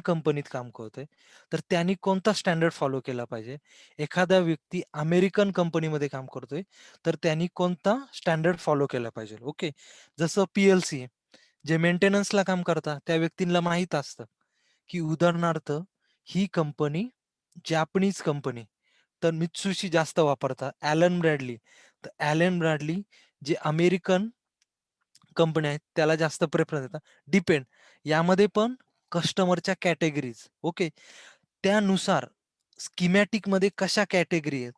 कंपनीत काम करतोय, तर त्यांनी कोणता स्टँडर्ड फॉलो केला पाहिजे? एखादा व्यक्ती अमेरिकन कंपनीमध्ये काम करतोय, तर त्यांनी कोणता स्टँडर्ड फॉलो केला पाहिजे? ओके. जसं पी-एल-सी जे मेंटेनन्सला काम करतात, त्या व्यक्तींना माहीत असतं, की उदाहरणार्थ ही कंपनी जॅपनीज कंपनी, तर मित्सुबिशी जास्त वापरतात. ॲलन ब्रॅडली, तर ॲलन ब्रॅडली जे अमेरिकन कंपनी आहेत, त्याला जास्त प्रेफरन्स देतात. डिपेंड यामध्ये पण कस्टमरच्या कॅटेगरीज ओके. त्यानुसार स्किमॅटिकमध्ये कशा कॅटेगरी आहेत,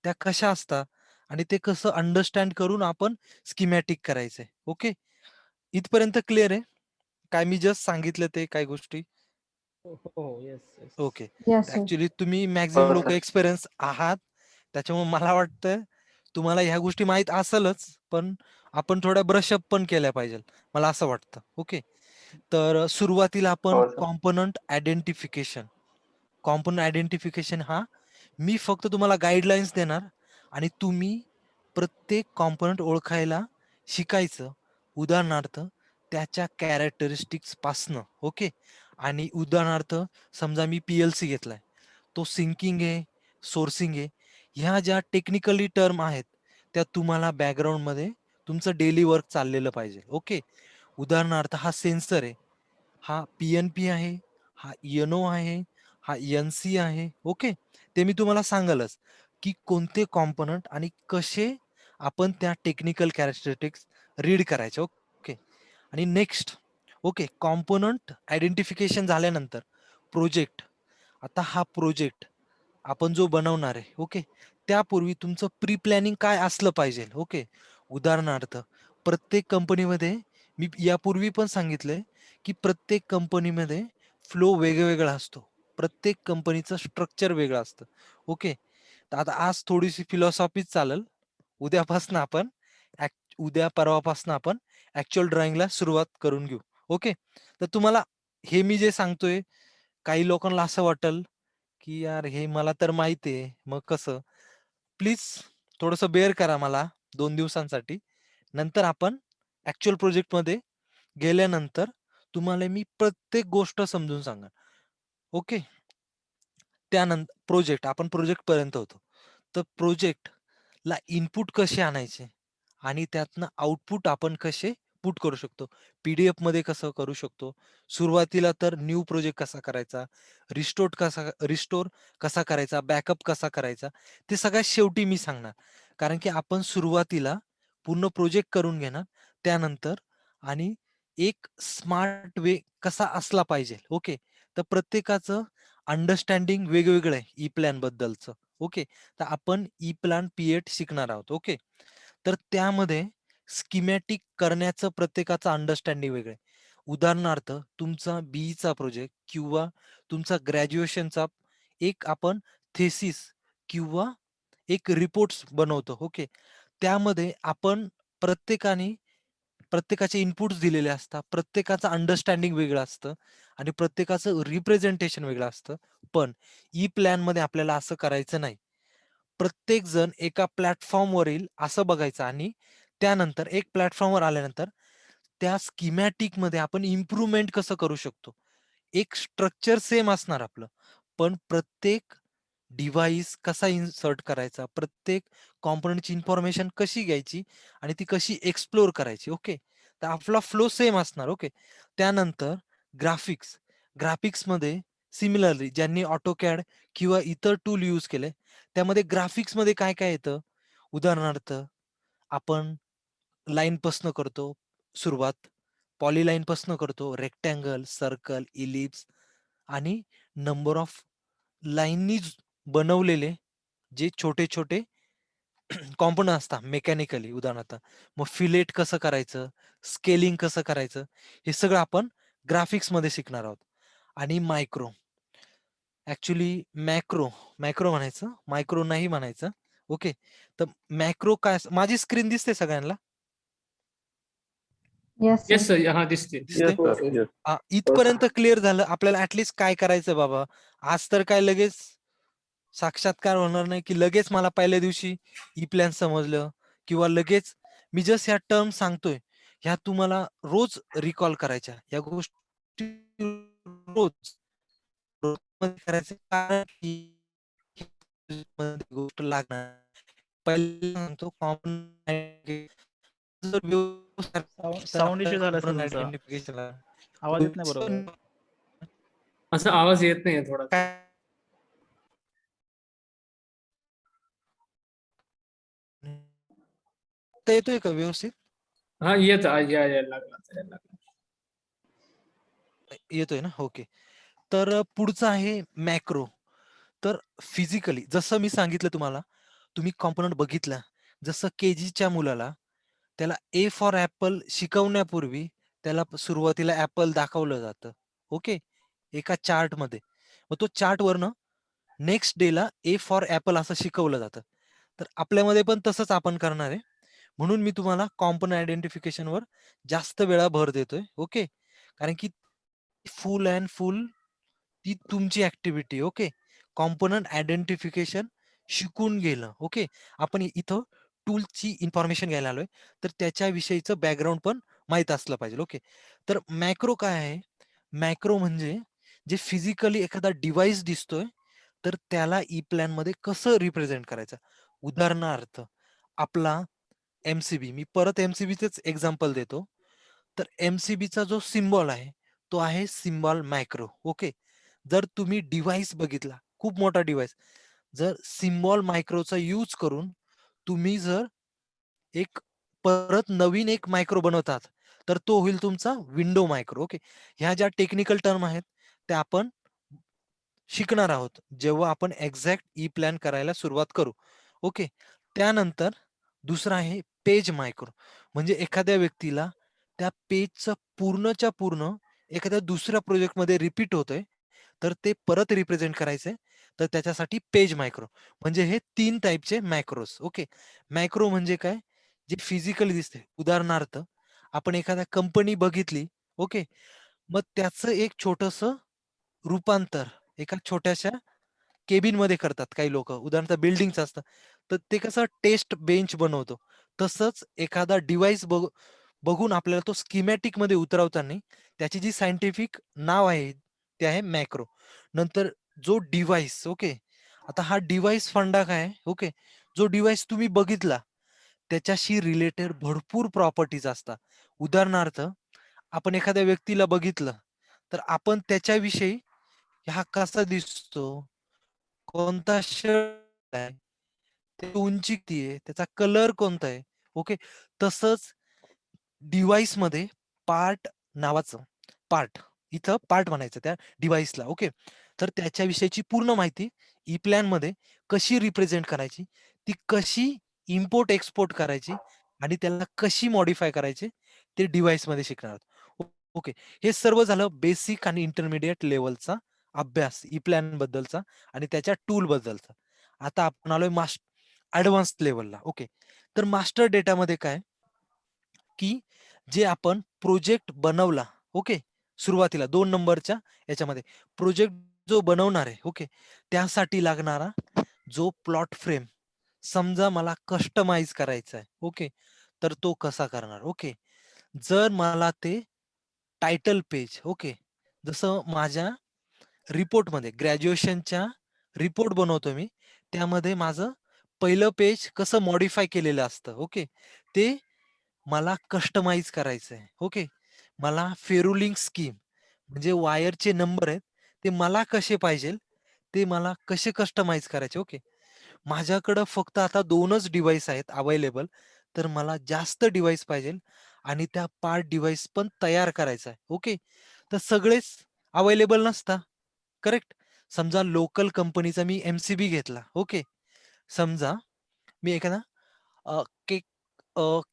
त्या कशा असतात आणि ते कसं अंडरस्टँड करून आपण स्किमॅटिक करायचंय. ओके. इथपर्यंत क्लिअर आहे? काय मी जस्ट सांगितलं ते काही गोष्टी? हो, हो. Yes, yes. Okay. Yes, sir. Actually तुम्ही हो मॅक्सिमम लोकं सर. एक्सपिरियन्स आहात. त्याच्यामुळे मला वाटतं तुम्हाला ह्या गोष्टी माहीत असेलच, पण आपण थोड्या ब्रशअप पण केल्या पाहिजेल. मला असं वाटतं. ओके. तर सुरुवातीला आपण हो sir. Component identification. Component identification हा मी फक्त तुम्हाला गाईडलाईन्स देणार आणि तुम्ही प्रत्येक कॉम्पोनंट ओळखायला शिकायचं. उदाहरणार्थ त्याच्या कॅरेक्टरिस्टिक्स पासनं ओके. आणि उदाहरणार्थ समजा मी पी-एल-सी घेतलाय. तो सिंकिंग आहे, सोर्सिंग आहे. ह्या ज्या टेक्निकली टर्म आहेत, त्या तुम्हाला बॅकग्राऊंडमध्ये तुमचं डेली वर्क चाललेलं पाहिजे. ओके. उदाहरणार्थ हा सेन्सर आहे. हा पी-एन-पी आहे, हा एन-ओ आहे, हा एन-सी आहे. ओके. ते मी तुम्हाला सांगालच, की कोणते कॉम्पोनंट आणि कसे आपण त्या टेक्निकल कॅरेक्टरिस्टिक्स रीड करायचे. ओके. आणि नेक्स्ट ओके, कॉम्पोनंट आयडेंटिफिकेशन झाल्यानंतर प्रोजेक्ट. आता हा प्रोजेक्ट आपण जो बनवणार आहे, ओके. त्यापूर्वी तुमचं प्री प्लॅनिंग काय असलं पाहिजे, ओके. उदाहरणार्थ प्रत्येक कंपनीमध्ये मी यापूर्वी पण सांगितलंय, की प्रत्येक कंपनीमध्ये फ्लो वेगवेगळा असतो. प्रत्येक कंपनीचं स्ट्रक्चर वेगळं असतं. ओके. तर आता आज थोडीशी फिलॉसॉफीच चालेल. उद्यापासून आपण उद्या परवापासून आपण ॲक्चुअल ड्रॉइंगला सुरुवात करून घेऊ. ओके. तर तुम्हाला हे मी जे सांगतोय, काही लोकांना असं वाटेल, की यार हे मला तर माहिती आहे, मग कसं? प्लीज थोडंसं बेअर करा मला 2 दिवसांसाठी. नंतर आपण ॲक्चुअल प्रोजेक्टमध्ये गेल्यानंतर तुम्हाला मी प्रत्येक गोष्ट समजून सांगेन. ओके. त्यानंतर प्रोजेक्ट आपण प्रोजेक्टपर्यंत होतो. तर प्रोजेक्टला इनपुट कसे आणायचे आणि त्यातनं आउटपुट आपण कसे पुट करू शकतो. पी-डी-एफमध्ये कसं करू शकतो. सुरुवातीला तर न्यू प्रोजेक्ट कसा करायचा, रिस्टोर कसा करायचा, बॅकअप कसा करायचा, ते सगळ्यात शेवटी मी सांगणार. कारण की आपण सुरुवातीला पूर्ण प्रोजेक्ट करून घेणार. त्यानंतर आणि एक स्मार्ट वे कसा असला पाहिजे. ओके. तर प्रत्येकाचं अंडरस्टँडिंग वेगवेगळं आहे ई-प्लॅन बद्दलचं. ओके. तर आपण ई-प्लॅन पी-8 शिकणार आहोत. ओके. तर त्यामध्ये स्किमॅटिक करण्याचं प्रत्येकाचं अंडरस्टँडिंग वेगळं आहे. उदाहरणार्थ तुमचा बी-चा प्रोजेक्ट किंवा तुमचा ग्रॅज्युएशनचा एक आपण थेसिस किंवा एक रिपोर्ट्स बनवतो. ओके. त्यामध्ये आपण प्रत्येकाने प्रत्येकाचे इनपुट्स दिलेले असतात. प्रत्येकाचं अंडरस्टँडिंग वेगळं असतं आणि प्रत्येकाचं रिप्रेझेंटेशन वेगळं असतं. पण ई-प्लॅनमध्ये आपल्याला असं करायचं नाही. प्रत्येक जण एका प्लॅटफॉर्मवर येईल असं बघायचं आणि त्यानंतर एक प्लॅटफॉर्मवर आल्यानंतर त्या स्किमॅटिकमध्ये आपण इम्प्रूव्हमेंट कसं करू शकतो. एक स्ट्रक्चर सेम असणार आपलं, पण प्रत्येक डिव्हाइस कसा इन्सर्ट करायचा, प्रत्येक कॉम्पोनंटची इन्फॉर्मेशन कशी घ्यायची आणि ती कशी एक्सप्लोर करायची. ओके. तर आपला फ्लो सेम असणार. ओके. त्यानंतर ग्राफिक्स. ग्राफिक्समध्ये सिमिलरली ज्यांनी AutoCAD किंवा इतर टूल यूज केले, त्यामध्ये ग्राफिक्समध्ये काय-काय येतं? उदाहरणार्थ आपण लाईनपासनं करतो सुरुवात, पॉलीलाईनपासनं करतो, रेक्टँगल, सर्कल, इलिप्स आणि नंबर ऑफ लाईननीच बनवलेले जे छोटे-छोटे कॉम्पोनंट असतात मेकॅनिकली उदाहरणार्थ. मग फिलेट कसं करायचं, स्केलिंग कसं करायचं, हे सगळं आपण ग्राफिक्समध्ये शिकणार आहोत. आणि मायक्रो. ॲक्चुअली मॅक्रो म्हणायचं, मायक्रो नाही म्हणायचं. ओके. तर मॅक्रो काय माझी स्क्रीन दिसते सगळ्यांना? Yes, sir. Yes sir. हां, दिसते. दिसते? Yes sir. येस. हो सर. इथपर्यंत क्लिअर झालं. आपल्याला ॲटलीस्ट काय करायचं बाबा? आज तर काय लगेच साक्षात्कार होणार नाही, की लगेच मला पहिल्या दिवशी ई-प्लॅन समजलं किंवा लगेच मी जस्ट ह्या टर्म सांगतोय, ह्या तुम्हाला रोज रिकॉल करायच्या. ह्या गोष्टी रोज मध्ये करायचं कारण की ही गोष्ट लागणार. पहिलं सांगतो कॉमन जर व्यवस्थित तर साऊंड इश्यू आपल्याला झाला सर कॉमन तुमचा. आयडेंटिफिकेशनला आवाज येत नाही बरोबर. असा आवाज येत नाहीये थोडासा. काय आता येतोय का व्यवस्थित? हां, यायला लागला. यायला लागला. येतोय ना? ओके. तर पुढचं आहे मॅक्रो. तर फिजिकली जसं मी सांगितलं तुम्हाला, तुम्ही कॉम्पोनंट बघितला. जसं के-जीच्या मुलाला त्याला ए फॉर ॲपल शिकवण्यापूर्वी त्याला सुरुवातीला ॲपल दाखवलं जातं. ओके. एका चार्टमध्ये. मग तो चार्टवरनं नेक्स्ट डेला ए फॉर ॲपल असं शिकवलं जातं. तर आपल्यामध्ये पण तसंच आपण करणार आहे. म्हणून मी तुम्हाला कॉम्पोनंट आयडेंटिफिकेशनवर जास्त वेळा भर देतोय. ओके. कारण की फुल अँड फुल ती तुमची ॲक्टिव्हिटी ओके. कॉम्पोनंट आयडेंटिफिकेशन शिकून गेलं. ओके. आपण इथं टूल्सची इन्फॉर्मेशन घ्यायला आलोय. तर त्याच्याविषयीचं बॅकग्राऊंड पण माहीत असलं पाहिजे. ओके. तर मॅक्रो काय आहे? मॅक्रो म्हणजे जे फिजिकली एखादा डिव्हाइस दिसतोय, तर त्याला ई प्लॅनमध्ये कसं रिप्रेझेंट करायचं? उदाहरणार्थ आपला एम-सी-बी मी परत एम-सी-बीचंच एक्झाम्पल देतो. तर एम-सी-बीचा जो सिम्बॉल आहे, तो आहे सिम्बॉल मॅक्रो. ओके. जर तुम्ही डिव्हाइस बघितला, खूप मोठा डिव्हाइस. जर सिम्बॉल मायक्रोचा यूज करून तुम्ही जर एक परत नवीन एक मायक्रो बनवतात, तर तो होईल तुमचा विंडो मायक्रो. ओके. ह्या ज्या टेक्निकल टर्म आहेत, त्या आपण शिकणार आहोत, जेव्हा आपण एक्झॅक्ट ई प्लॅन करायला सुरुवात करू. ओके. त्यानंतर दुसरं आहे पेज मायक्रो. म्हणजे एखाद्या व्यक्तीला त्या पेजचं पूर्णच्या पूर्ण एखाद्या दुसऱ्या प्रोजेक्टमध्ये रिपीट होतंय, तर ते परत रिप्रेझेंट करायचंय, तर त्याच्यासाठी पेज मायक्रो. म्हणजे हे 3 टाइपचे मॅक्रोज. ओके. मॅक्रो म्हणजे काय? जे फिजिकली दिसते. उदाहरणार्थ, आपण एखाद्या कंपनी बघितली, ओके. मग त्याचं एक छोटंसं रूपांतर एका छोट्याशा केबिनमध्ये करतात काही लोकं. उदाहरणार्थ बिल्डिंगचं असतं. तर ते कसं टेस्ट बेंच बनवतो. तसंच एखादा डिव्हाइस बघून आपल्याला तो स्किमॅटिकमध्ये उतरवताना त्याची जी सायंटिफिक नाव आहे, ते आहे मॅक्रो. नंतर जो डिव्हाइस ओके. आता हा डिव्हाइस फंडा काय आहे? ओके. जो डिव्हाइस तुम्ही बघितला, त्याच्याशी रिलेटेड भरपूर प्रॉपर्टीज असतात. उदाहरणार्थ, आपण एखाद्या व्यक्तीला बघितलं, तर आपण त्याच्याविषयी हा कसा दिसतो? कोणता शर्ट आहे? त्याची उंची किती आहे? त्याचा कलर कोणता आहे? ओके. तसंच डिव्हाइसमध्ये पार्ट नावाचं पार्ट इथं पार्ट म्हणायचं त्या डिव्हाइसला ओके. तर त्याच्याविषयीची पूर्ण माहिती ई प्लॅनमध्ये कशी रिप्रेझेंट करायची, ती कशी इम्पोर्ट एक्सपोर्ट करायची आणि त्याला कशी मॉडिफाय करायची, ते डिव्हाइसमध्ये शिकणार आहोत. ओके. हे सर्व झालं बेसिक आणि इंटरमिडिएट लेव्हलचा अभ्यास ई प्लॅन बद्दलचा आणि त्याच्या टूल बद्दलचा. आता आपण आलोय ॲडव्हान्स लेव्हलला. ओके. तर मास्टर डेटामध्ये काय की जे आपण प्रोजेक्ट बनवला, ओके. सुरुवातीला 2 नंबरच्या याच्यामध्ये प्रोजेक्ट जो बनवणार आहे, ओके. त्यासाठी लागणारा जो प्लॉट फ्रेम समजा मला कस्टमाइज करायचा आहे, ओके. तर तो कसा करणार? ओके. जर मला ते टायटल पेज, ओके. जसं माझ्या रिपोर्टमध्ये ग्रॅज्युएशनच्या रिपोर्ट बनवतो मी. त्यामध्ये माझं पहिलं पेज कसं मॉडिफाय केलेलं असतं, ओके. ते मला कस्टमाइज करायचं आहे. ओके. मला फेरुलिंग स्कीम म्हणजे वायरचे नंबर आहेत, ते मला कसे पाहिजेल, ते मला कसे कस्टमाइज करायचे. ओके. माझ्याकडं फक्त आता 2च डिव्हाइस आहेत अवेलेबल, तर मला जास्त डिव्हाइस पाहिजेल आणि त्या पार्ट डिव्हाइस पण तयार करायचा आहे. ओके. तर सगळेच अवेलेबल नसतात. करेक्ट? समजा लोकल कंपनीचा मी एम-सी-बी घेतला. ओके. समजा मी एखादा अ, के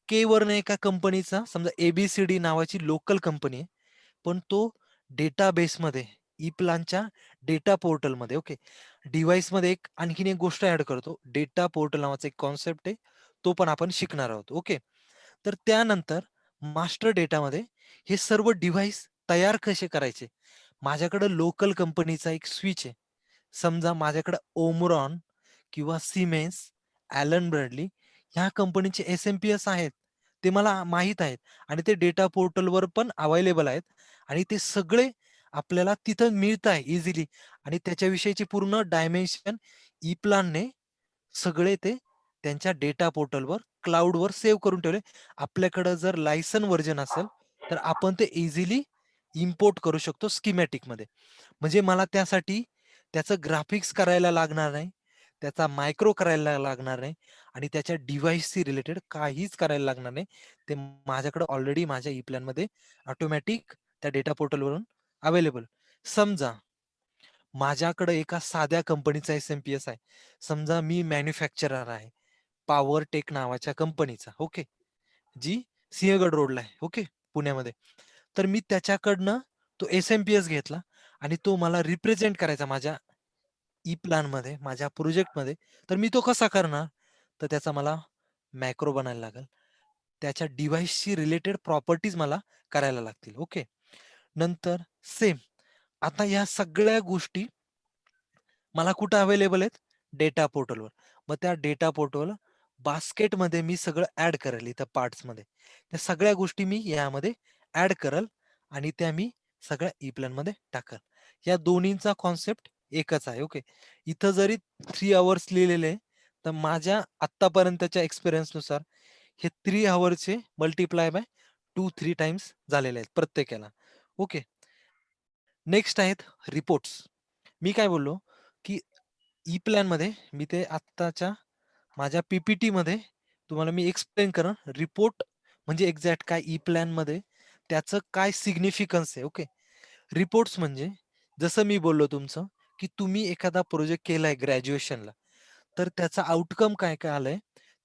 केवरनं एका कंपनीचा समजा ए-बी-सी-डी नावाची लोकल कंपनी आहे. पण तो डेटाबेसमध्ये ई-प्लानच्या डेटा पोर्टलमध्ये ओके. डिव्हाइसमध्ये एक आणखीन एक गोष्ट ॲड करतो. डेटा पोर्टल नावाचा एक कॉन्सेप्ट आहे. तो पण आपण शिकणार आहोत. ओके. तर त्यानंतर मास्टर डेटामध्ये हे सर्व डिव्हाइस तयार कसे करायचे? माझ्याकडे लोकल कंपनीचा एक स्विच आहे. समजा माझ्याकडे ओमरॉन किंवा सिमेन्स, ॲलन ब्रॅडली ह्या कंपनीचे एस-एम-पी-एस आहेत. ते मला माहीत आहेत आणि ते डेटा पोर्टलवर पण अवेलेबल आहेत आणि ते सगळे आपल्याला तिथं मिळत आहे इझिली आणि त्याच्याविषयीची पूर्ण डायमेन्शन ई प्लानने सगळे ते त्यांच्या डेटा पोर्टलवर क्लाउडवर सेव्ह करून ठेवले. आपल्याकडं जर लायसन व्हर्जन असेल तर आपण ते इझिली इम्पोर्ट करू शकतो स्कीमॅटिक मध्ये. म्हणजे मला त्यासाठी त्याचं ग्राफिक्स करायला लागणार नाही, त्याचा मायक्रो करायला लागणार नाही आणि त्याच्या डिव्हाइसशी रिलेटेड काहीच करायला लागणार नाही. ते माझ्याकडे ऑलरेडी माझ्या ई प्लॅन मध्ये ऑटोमॅटिक त्या डेटा पोर्टलवरून अवेलेबल. समजा माझ्याकडे एका साध्या कंपनीचा एस-एम-पी-एस आहे. समजा मी मॅन्युफॅक्चरर आहे. पॉवर टेक नावाच्या कंपनीचा. ओके. जी सिंहगड रोडला आहे. ओके. पुण्यामध्ये. तर मी त्याच्याकडनं तो एस-एम-पी-एस घेतला आणि तो मला रिप्रेझेंट करायचा माझ्या ई प्लॅनमध्ये, माझ्या प्रोजेक्टमध्ये. तर मी तो कसा करणार? तर त्याचा मला मॅक्रो बनायला लागेल. त्याच्या डिव्हाइसशी रिलेटेड प्रॉपर्टीज मला करायला लागतील. ओके. नंतर सेम आता ह्या सगळ्या गोष्टी मला कुठं अवेलेबल आहेत? डेटा पोर्टलवर. मग त्या डेटा पोर्टल बास्केटमध्ये मी सगळं ॲड करेल इथं पार्ट्समध्ये. त्या सगळ्या गोष्टी मी यामध्ये ॲड करेल आणि त्या मी सगळ्या ई प्लॅनमध्ये टाकेल. या दोन्हींचा कॉन्सेप्ट एकच आहे. ओके. इथं जरी 3 अवर्स लिहिलेले आहे, तर माझ्या आत्तापर्यंतच्या एक्सपिरियन्सनुसार हे 3 अवरचे मल्टिप्लाय बाय 2-3 टाइम्स झालेले आहेत प्रत्येकाला. ओके. नेक्स्ट आहेत रिपोर्ट्स. मी काय बोललो, की ई प्लॅनमध्ये मी ते आत्ताच्या माझ्या पी-पी-टीमध्ये तुम्हाला मी एक्सप्लेन करेन. रिपोर्ट म्हणजे एक्झॅक्ट काय ई प्लॅनमध्ये त्याचं काय सिग्निफिकन्स आहे. ओके. रिपोर्ट्स म्हणजे जसं मी बोललो तुमचं, की तुम्ही एखादा प्रोजेक्ट केलाय ग्रॅज्युएशनला, तर त्याचा आउटकम काय काय आलंय,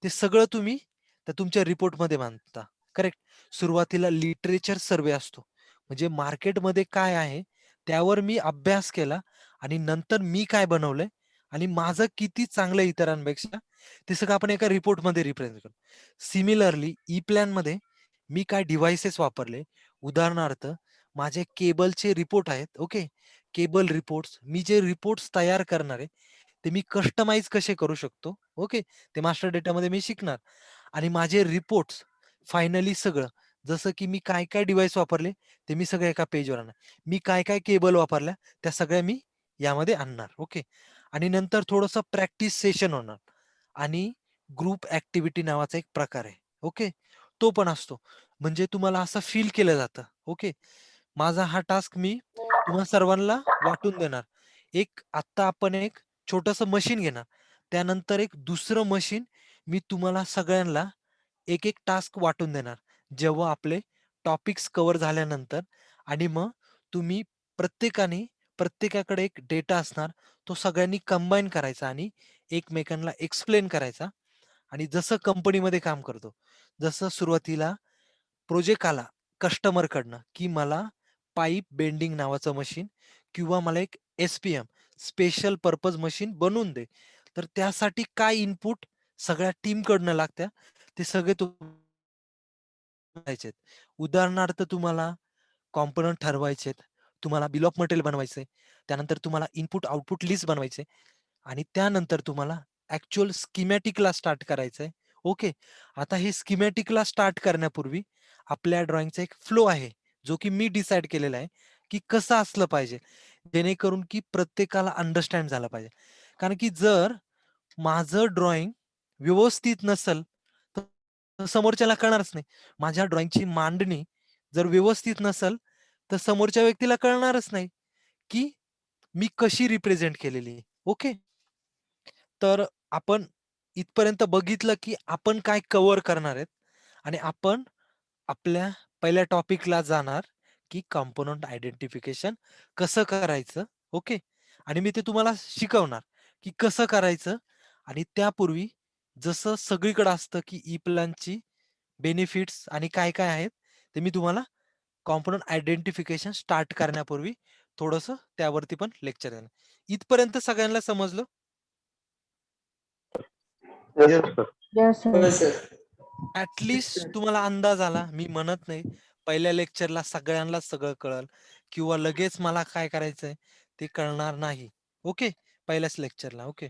ते सगळं तुम्ही त्या तुमच्या रिपोर्टमध्ये मांडता. करेक्ट. सुरुवातीला लिटरेचर सर्व्हे असतो. म्हणजे मार्केटमध्ये काय आहे, त्यावर मी अभ्यास केला आणि नंतर मी काय बनवलंय आणि माझं किती चांगलं आहे इतरांपेक्षा, ते सगळं आपण एका रिपोर्टमध्ये रिप्रेझेंट करतो. सिमिलरली ई प्लॅनमध्ये मी काय डिव्हाइसेस वापरले, उदाहरणार्थ माझे केबलचे रिपोर्ट आहेत. ओके. केबल रिपोर्ट्स मी जे रिपोर्ट्स तयार करणार आहे, ते मी कस्टमाइज कसे करू शकतो. ओके. ते मास्टर डेटामध्ये मी शिकणार आणि माझे रिपोर्ट्स फायनली सगळं जसं की मी काय-काय डिव्हाइस वापरले, ते मी सगळं एका पेजवर आणणार. मी काय-काय केबल वापरल्या, त्या सगळ्या मी यामध्ये आणणार. ओके. आणि नंतर थोडंसं प्रॅक्टिस सेशन होणार आणि ग्रुप ॲक्टिव्हिटी नावाचा एक प्रकार आहे. ओके. तो पण असतो. म्हणजे तुम्हाला असं फील केलं जातं. ओके. माझा हा टास्क मी तुम्हा सर्वांना वाटून देणार. आत्ता आपण एक छोटंसं मशीन घेणार. त्यानंतर एक दुसरं मशीन मी तुम्हाला सगळ्यांना एक टास्क वाटून देणार. जेव्हा आपले टॉपिक्स कव्हर झाल्यानंतर आणि मग तुम्ही प्रत्येकाने प्रत्येकाकडे एक डेटा असणार. तो सगळ्यांनी कंबाईन करायचा आणि एकमेकांना एक्सप्लेन करायचा आणि जसं कंपनीमध्ये काम करतो. जसं सुरुवातीला प्रोजेक्ट आला कस्टमरकडनं, की मला पाईप बेंडिंग नावाचं मशीन किंवा मला एक एस-पी-एम स्पेशल पर्पज मशीन बनवून दे. तर त्यासाठी काय इनपुट सगळ्या टीमकडनं लागत्या, ते सगळे द्यायचेत. उदाहरणार्थ तुम्हाला कॉम्पोनंट ठरवायचेत, तुम्हाला बिल ऑफ मटेरियल बनवायचंय, त्यानंतर तुम्हाला इनपुट आउटपुट लिस्ट बनवायचे आणि त्यानंतर तुम्हाला ॲक्चुअल स्कीमॅटिकला स्टार्ट करायचंय. ओके. आता हे स्कीमॅटिकला स्टार्ट करण्यापूर्वी आपल्या ड्रॉइंगचा एक फ्लो आहे, जो की मी डिसाईड केलेला आहे, की कसं असलं पाहिजे, जेणेकरून की प्रत्येकाला अंडरस्टँड झालं पाहिजे. कारण की जर माझं ड्रॉइंग व्यवस्थित नसेल, तर समोरच्याला कळणारच नाही. माझ्या ड्रॉइंगची मांडणी जर व्यवस्थित नसेल, तर समोरच्या व्यक्तीला कळणारच नाही, की मी कशी रिप्रेझेंट केलेली आहे. ओके. तर आपण इथपर्यंत बघितलं, की आपण काय कव्हर करणार आहेत आणि आपण आपल्या पहिल्या टॉपिकला जाणार, की कॉम्पोनंट आयडेंटिफिकेशन कसं करायचं. ओके. आणि मी ते तुम्हाला शिकवणार, की कसं करायचं आणि त्यापूर्वी जसं सगळीकडे असतं, की ई प्लॅनची बेनिफिट्स आणि काय-काय आहेत, ते मी तुम्हाला कॉम्पोनंट आयडेंटिफिकेशन स्टार्ट करण्यापूर्वी थोडंसं त्यावरती पण लेक्चर देणार. इथपर्यंत सगळ्यांना समजलं? Yes sir. Yes, sir. होय सर. तुम्हाला अंदाज आला. मी म्हणत नाही, पहिल्या लेक्चरला सगळ्यांनाच सगळं कळल किंवा लगेच मला काय करायचंय ते कळणार नाही. ओके. पहिल्याच लेक्चरला. ओके.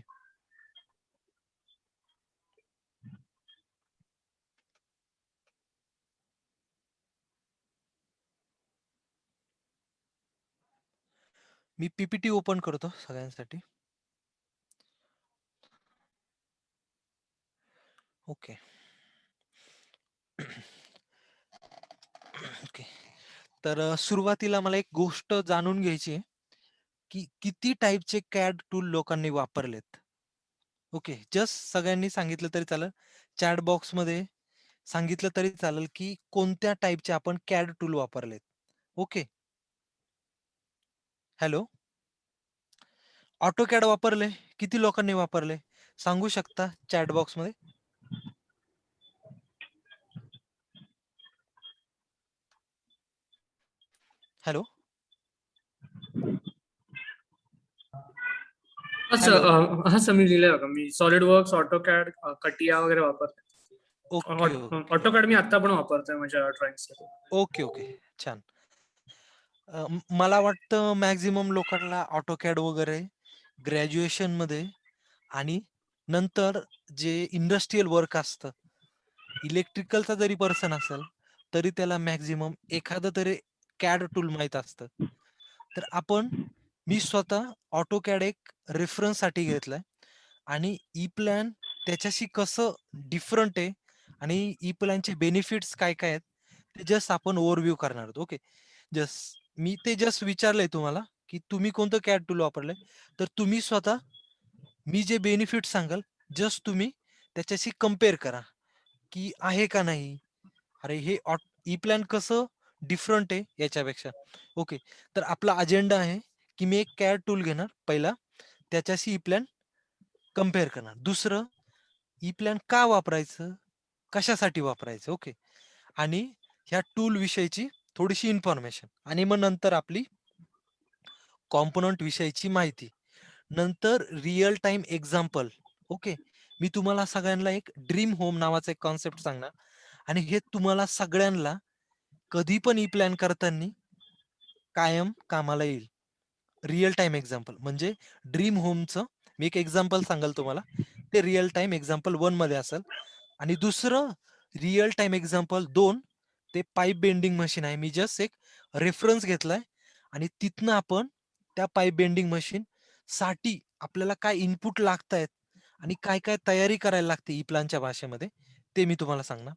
मी पीपीटी ओपन करतो सगळ्यांसाठी. ओके. ओके. तर सुरुवातीला मला एक गोष्ट जाणून घ्यायची आहे, की किती टाइपचे कॅड टूल लोकांनी वापरलेत? ओके. जस्ट सगळ्यांनी सांगितलं तरी चालेल. चॅट बॉक्समध्ये सांगितलं तरी चालेल, की कोणत्या टाइपचे आपण कॅड टूल वापरलेत. ओके. हॅलो. AutoCAD वापरले. किती लोकांनी वापरले? सांगू शकता चॅट बॉक्समध्ये? हॅलो. हॅलो. हा सर मी लिहिलंय बघा. मी सॉलिड वर्क्स, ऑटोकॅड, कटिया वगैरे वापरते. Okay, okay. ऑटोकॅड मी आता पण वापरतोय माझ्या ड्रॉइंगसाठी. Okay, okay. छान. मला वाटतं मॅक्सिमम लोकांना AutoCAD वगैरे ग्रॅज्युएशनमध्ये आणि नंतर जे इंडस्ट्रियल वर्क असतं, इलेक्ट्रिकलचा जरी पर्सन असेल, तरी त्याला मॅक्सिमम एखादं तरी कॅड टूल माहीत असतं. तर मी स्वतः AutoCAD एक रेफरन्ससाठी घेतलाय आणि ई-प्लॅन त्याच्याशी कसं डिफरंट आहे आणि ई-प्लॅनचे बेनिफिट्स काय-काय आहेत, ते जस्ट आपण ओव्हरव्ह्यू करणार आहोत. ओके. मी ते जस्ट विचारलंय तुम्हाला, की तुम्ही कोणतं कॅड टूल वापरलंय? तर तुम्ही स्वतः मी जे बेनिफिट सांगाल, जस्ट तुम्ही त्याच्याशी कंपेअर करा, की आहे का नाही? अरे हे ई-प्लॅन कसं डिफरंट आहे याच्यापेक्षा. ओके. तर आपला अजेंडा आहे, की मी एक कॅड टूल घेणार पहिला, त्याच्याशी ई-प्लॅन कंपेअर करणार. दुसरं ई-प्लॅन का वापरायचं? कशासाठी वापरायचं? ओके. आणि ह्या टूल विषयीची थोडीशी इन्फॉर्मेशन आणि मग नंतर आपली कॉम्पोनंट विषयीची माहिती. नंतर रिअल टाईम एक्झाम्पल. ओके. मी तुम्हाला सगळ्यांना एक ड्रीम होम नावाचा एक कॉन्सेप्ट सांगणार आणि हे तुम्हाला सगळ्यांना कधी पण ई-प्लॅन करताना कायम कामाला येईल. रिअल टाईम एक्झाम्पल म्हणजे ड्रीम होमचं मी एक एक्झाम्पल सांगाल तुम्हाला. ते रिअल टाईम एक्झाम्पल 1 मध्ये असेल आणि दुसरं रिअल टाईम एक्झाम्पल 2 ते पाईप बेंडिंग मशीन आहे. मी जस्ट एक रेफरन्स घेतलाय आणि तिथनं आपण त्या पाईप बेंडिंग मशीन साठी आपल्याला काय इनपुट लागतायत आणि काय-काय तयारी करायला लागते ई-प्लॅनच्या भाषेमध्ये, ते मी तुम्हाला सांगणार.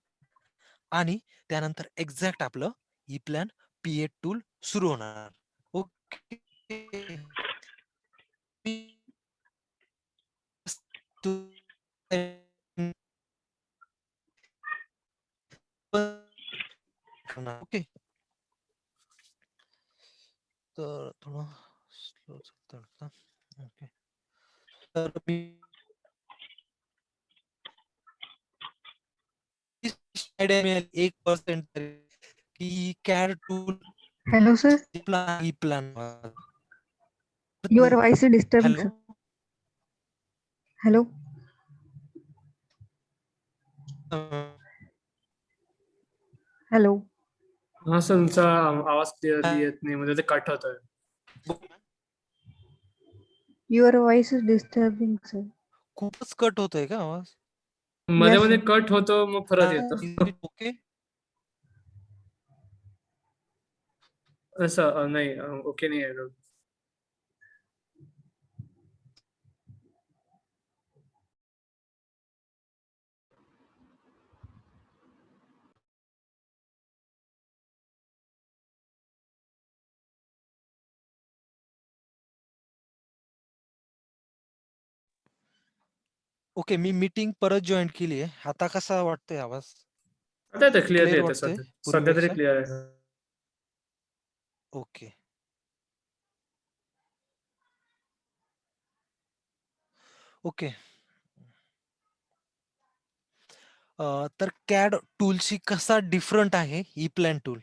आणि त्यानंतर एक्झॅक्ट आपलं ई-प्लॅन P8 टूल सुरू होणार. ओके. ओके. तर थोडं स्लो चालतं का? ओके. तर मी आयडिया मिळेल 1% तरी, की CAD tool Hello, sir. E-plan Your voice is disturbing, hello. sir. Hello. Hello. हा सर तुमचा आवाज क्लिअरली येत नाही, म्हणजे ते कट होतोय. Your voice is disturbing, sir. खूपच कट होतोय का आवाज? मध्ये Yes, मध्ये sir. कट होतो मग परत येतो. ओके. असं नाही, ओके नाही आहे. ओके. मी मीटिंग परत जॉइन केली आहे. आता कसा वाटतोय आवाज? आता येतं क्लिअरली क्लिअर येतं वाटतोय सध्या तरी पूर्वीपेक्षा? क्लिअर आहे. ओके. ओके. तर कॅड टूलशी कसा डिफरंट आहे ई-प्लॅन टूल?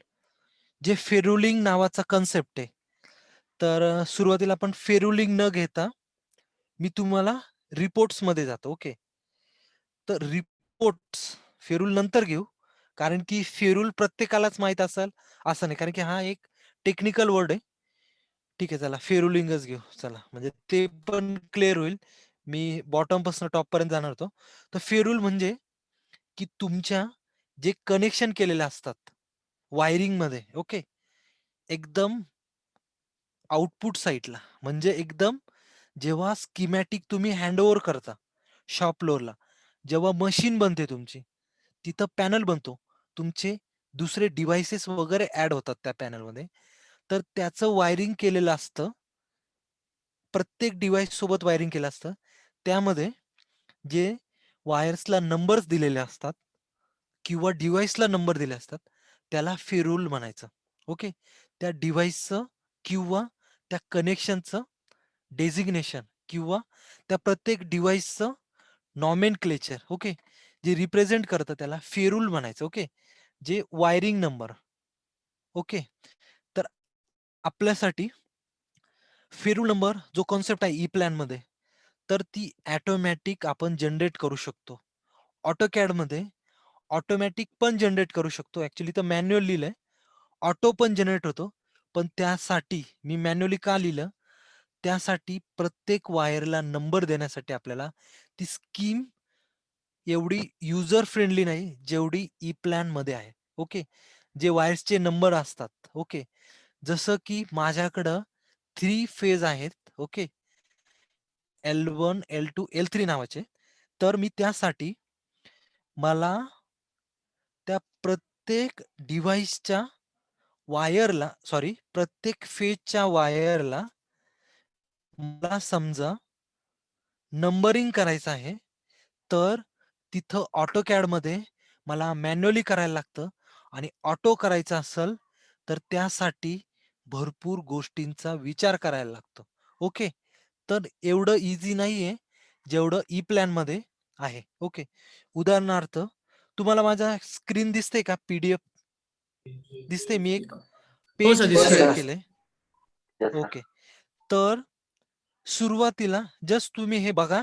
जे फेरुलिंग नावाचा कन्सेप्ट आहे. तर सुरुवातीला आपण फेरुलिंग न घेता मी तुम्हाला रिपोर्ट्समध्ये जातो. ओके. तर रिपोर्ट्स फेरूल नंतर घेऊ. कारण की फेरूल प्रत्येकालाच माहीत असेल असं नाही. कारण की हा एक टेक्निकल वर्ड आहे. ठीक आहे चला फेरुलिंगच घेऊ. चला म्हणजे ते पण क्लिअर होईल. मी बॉटमपासून टॉपपर्यंत जाणार होतो. तर फेरूल म्हणजे की तुमच्या जे कनेक्शन केलेले असतात वायरिंगमध्ये ओके. एकदम आउटपुट साईडला म्हणजे एकदम जेव्हा स्कीमॅटिक तुम्ही हँडओव्हर करता शॉप फ्लोअरला, जेव्हा मशीन बनते तुमची, तिथं पॅनल बनतो. तुमचे दुसरे डिव्हाइसेस वगैरे ॲड होतात त्या पॅनलमध्ये. तर त्याचं वायरिंग केलेलं असतं. प्रत्येक डिव्हाइस सोबत वायरिंग केलं असतं. त्यामध्ये जे वायर्सला नंबर्स दिलेले असतात किंवा डिव्हाइसला नंबर दिले असतात, त्याला फेरूल म्हणायचं. ओके. त्या डिव्हाइसचं किंवा त्या कनेक्शनचं डेझिग्नेशन किंवा त्या प्रत्येक डिव्हाइसचं नॉमेनक्लेचर ओके. जे रिप्रेझेंट करतं त्याला फेरूल म्हणायचं. ओके. जे वायरिंग नंबर. ओके. तर आपल्यासाठी फेरूल नंबर जो कन्सेप्ट आहे ई प्लॅनमध्ये, तर ती ऑटोमॅटिक आपण जनरेट करू शकतो. AutoCADमध्ये ऑटोमॅटिक पण जनरेट करू शकतो. ॲक्चुअली तर मॅन्युअल लिहिलंय. ऑटो पण जनरेट होतो. पण त्यासाठी मी मॅन्युअली का लिहिलं? त्यासाठी प्रत्येक वायरला नंबर देण्यासाठी आपल्याला ती स्कीम एवढी युजर फ्रेंडली नाही, जेवढी ई प्लॅनमध्ये आहे. ओके. जे वायर्सचे नंबर असतात. ओके. जसं की माझ्याकडं 3 फेज आहेत. ओके. L1, L2, L3 नावाचे. तर मी त्यासाठी मला त्या प्रत्येक डिव्हाइसच्या वायरला प्रत्येक फेजच्या वायरला मला समजा नंबरिंग करायचं आहे, तर तिथं AutoCADमध्ये मला मॅन्युअली करायला लागतं आणि ऑटो करायचं असेल, तर त्यासाठी भरपूर गोष्टींचा विचार करायला लागतो. ओके. तर एवढं ईझी नाहीये, जेवढं ई प्लॅनमध्ये आहे. ओके. उदाहरणार्थ तुम्हाला माझा स्क्रीन दिसते का? PDF दिसते. मी एक हो सर, पेज दिसतोय. Share sir. केलंय. Yes, sir. ओके. तर सुरुवातीला जस्ट तुम्ही हे बघा.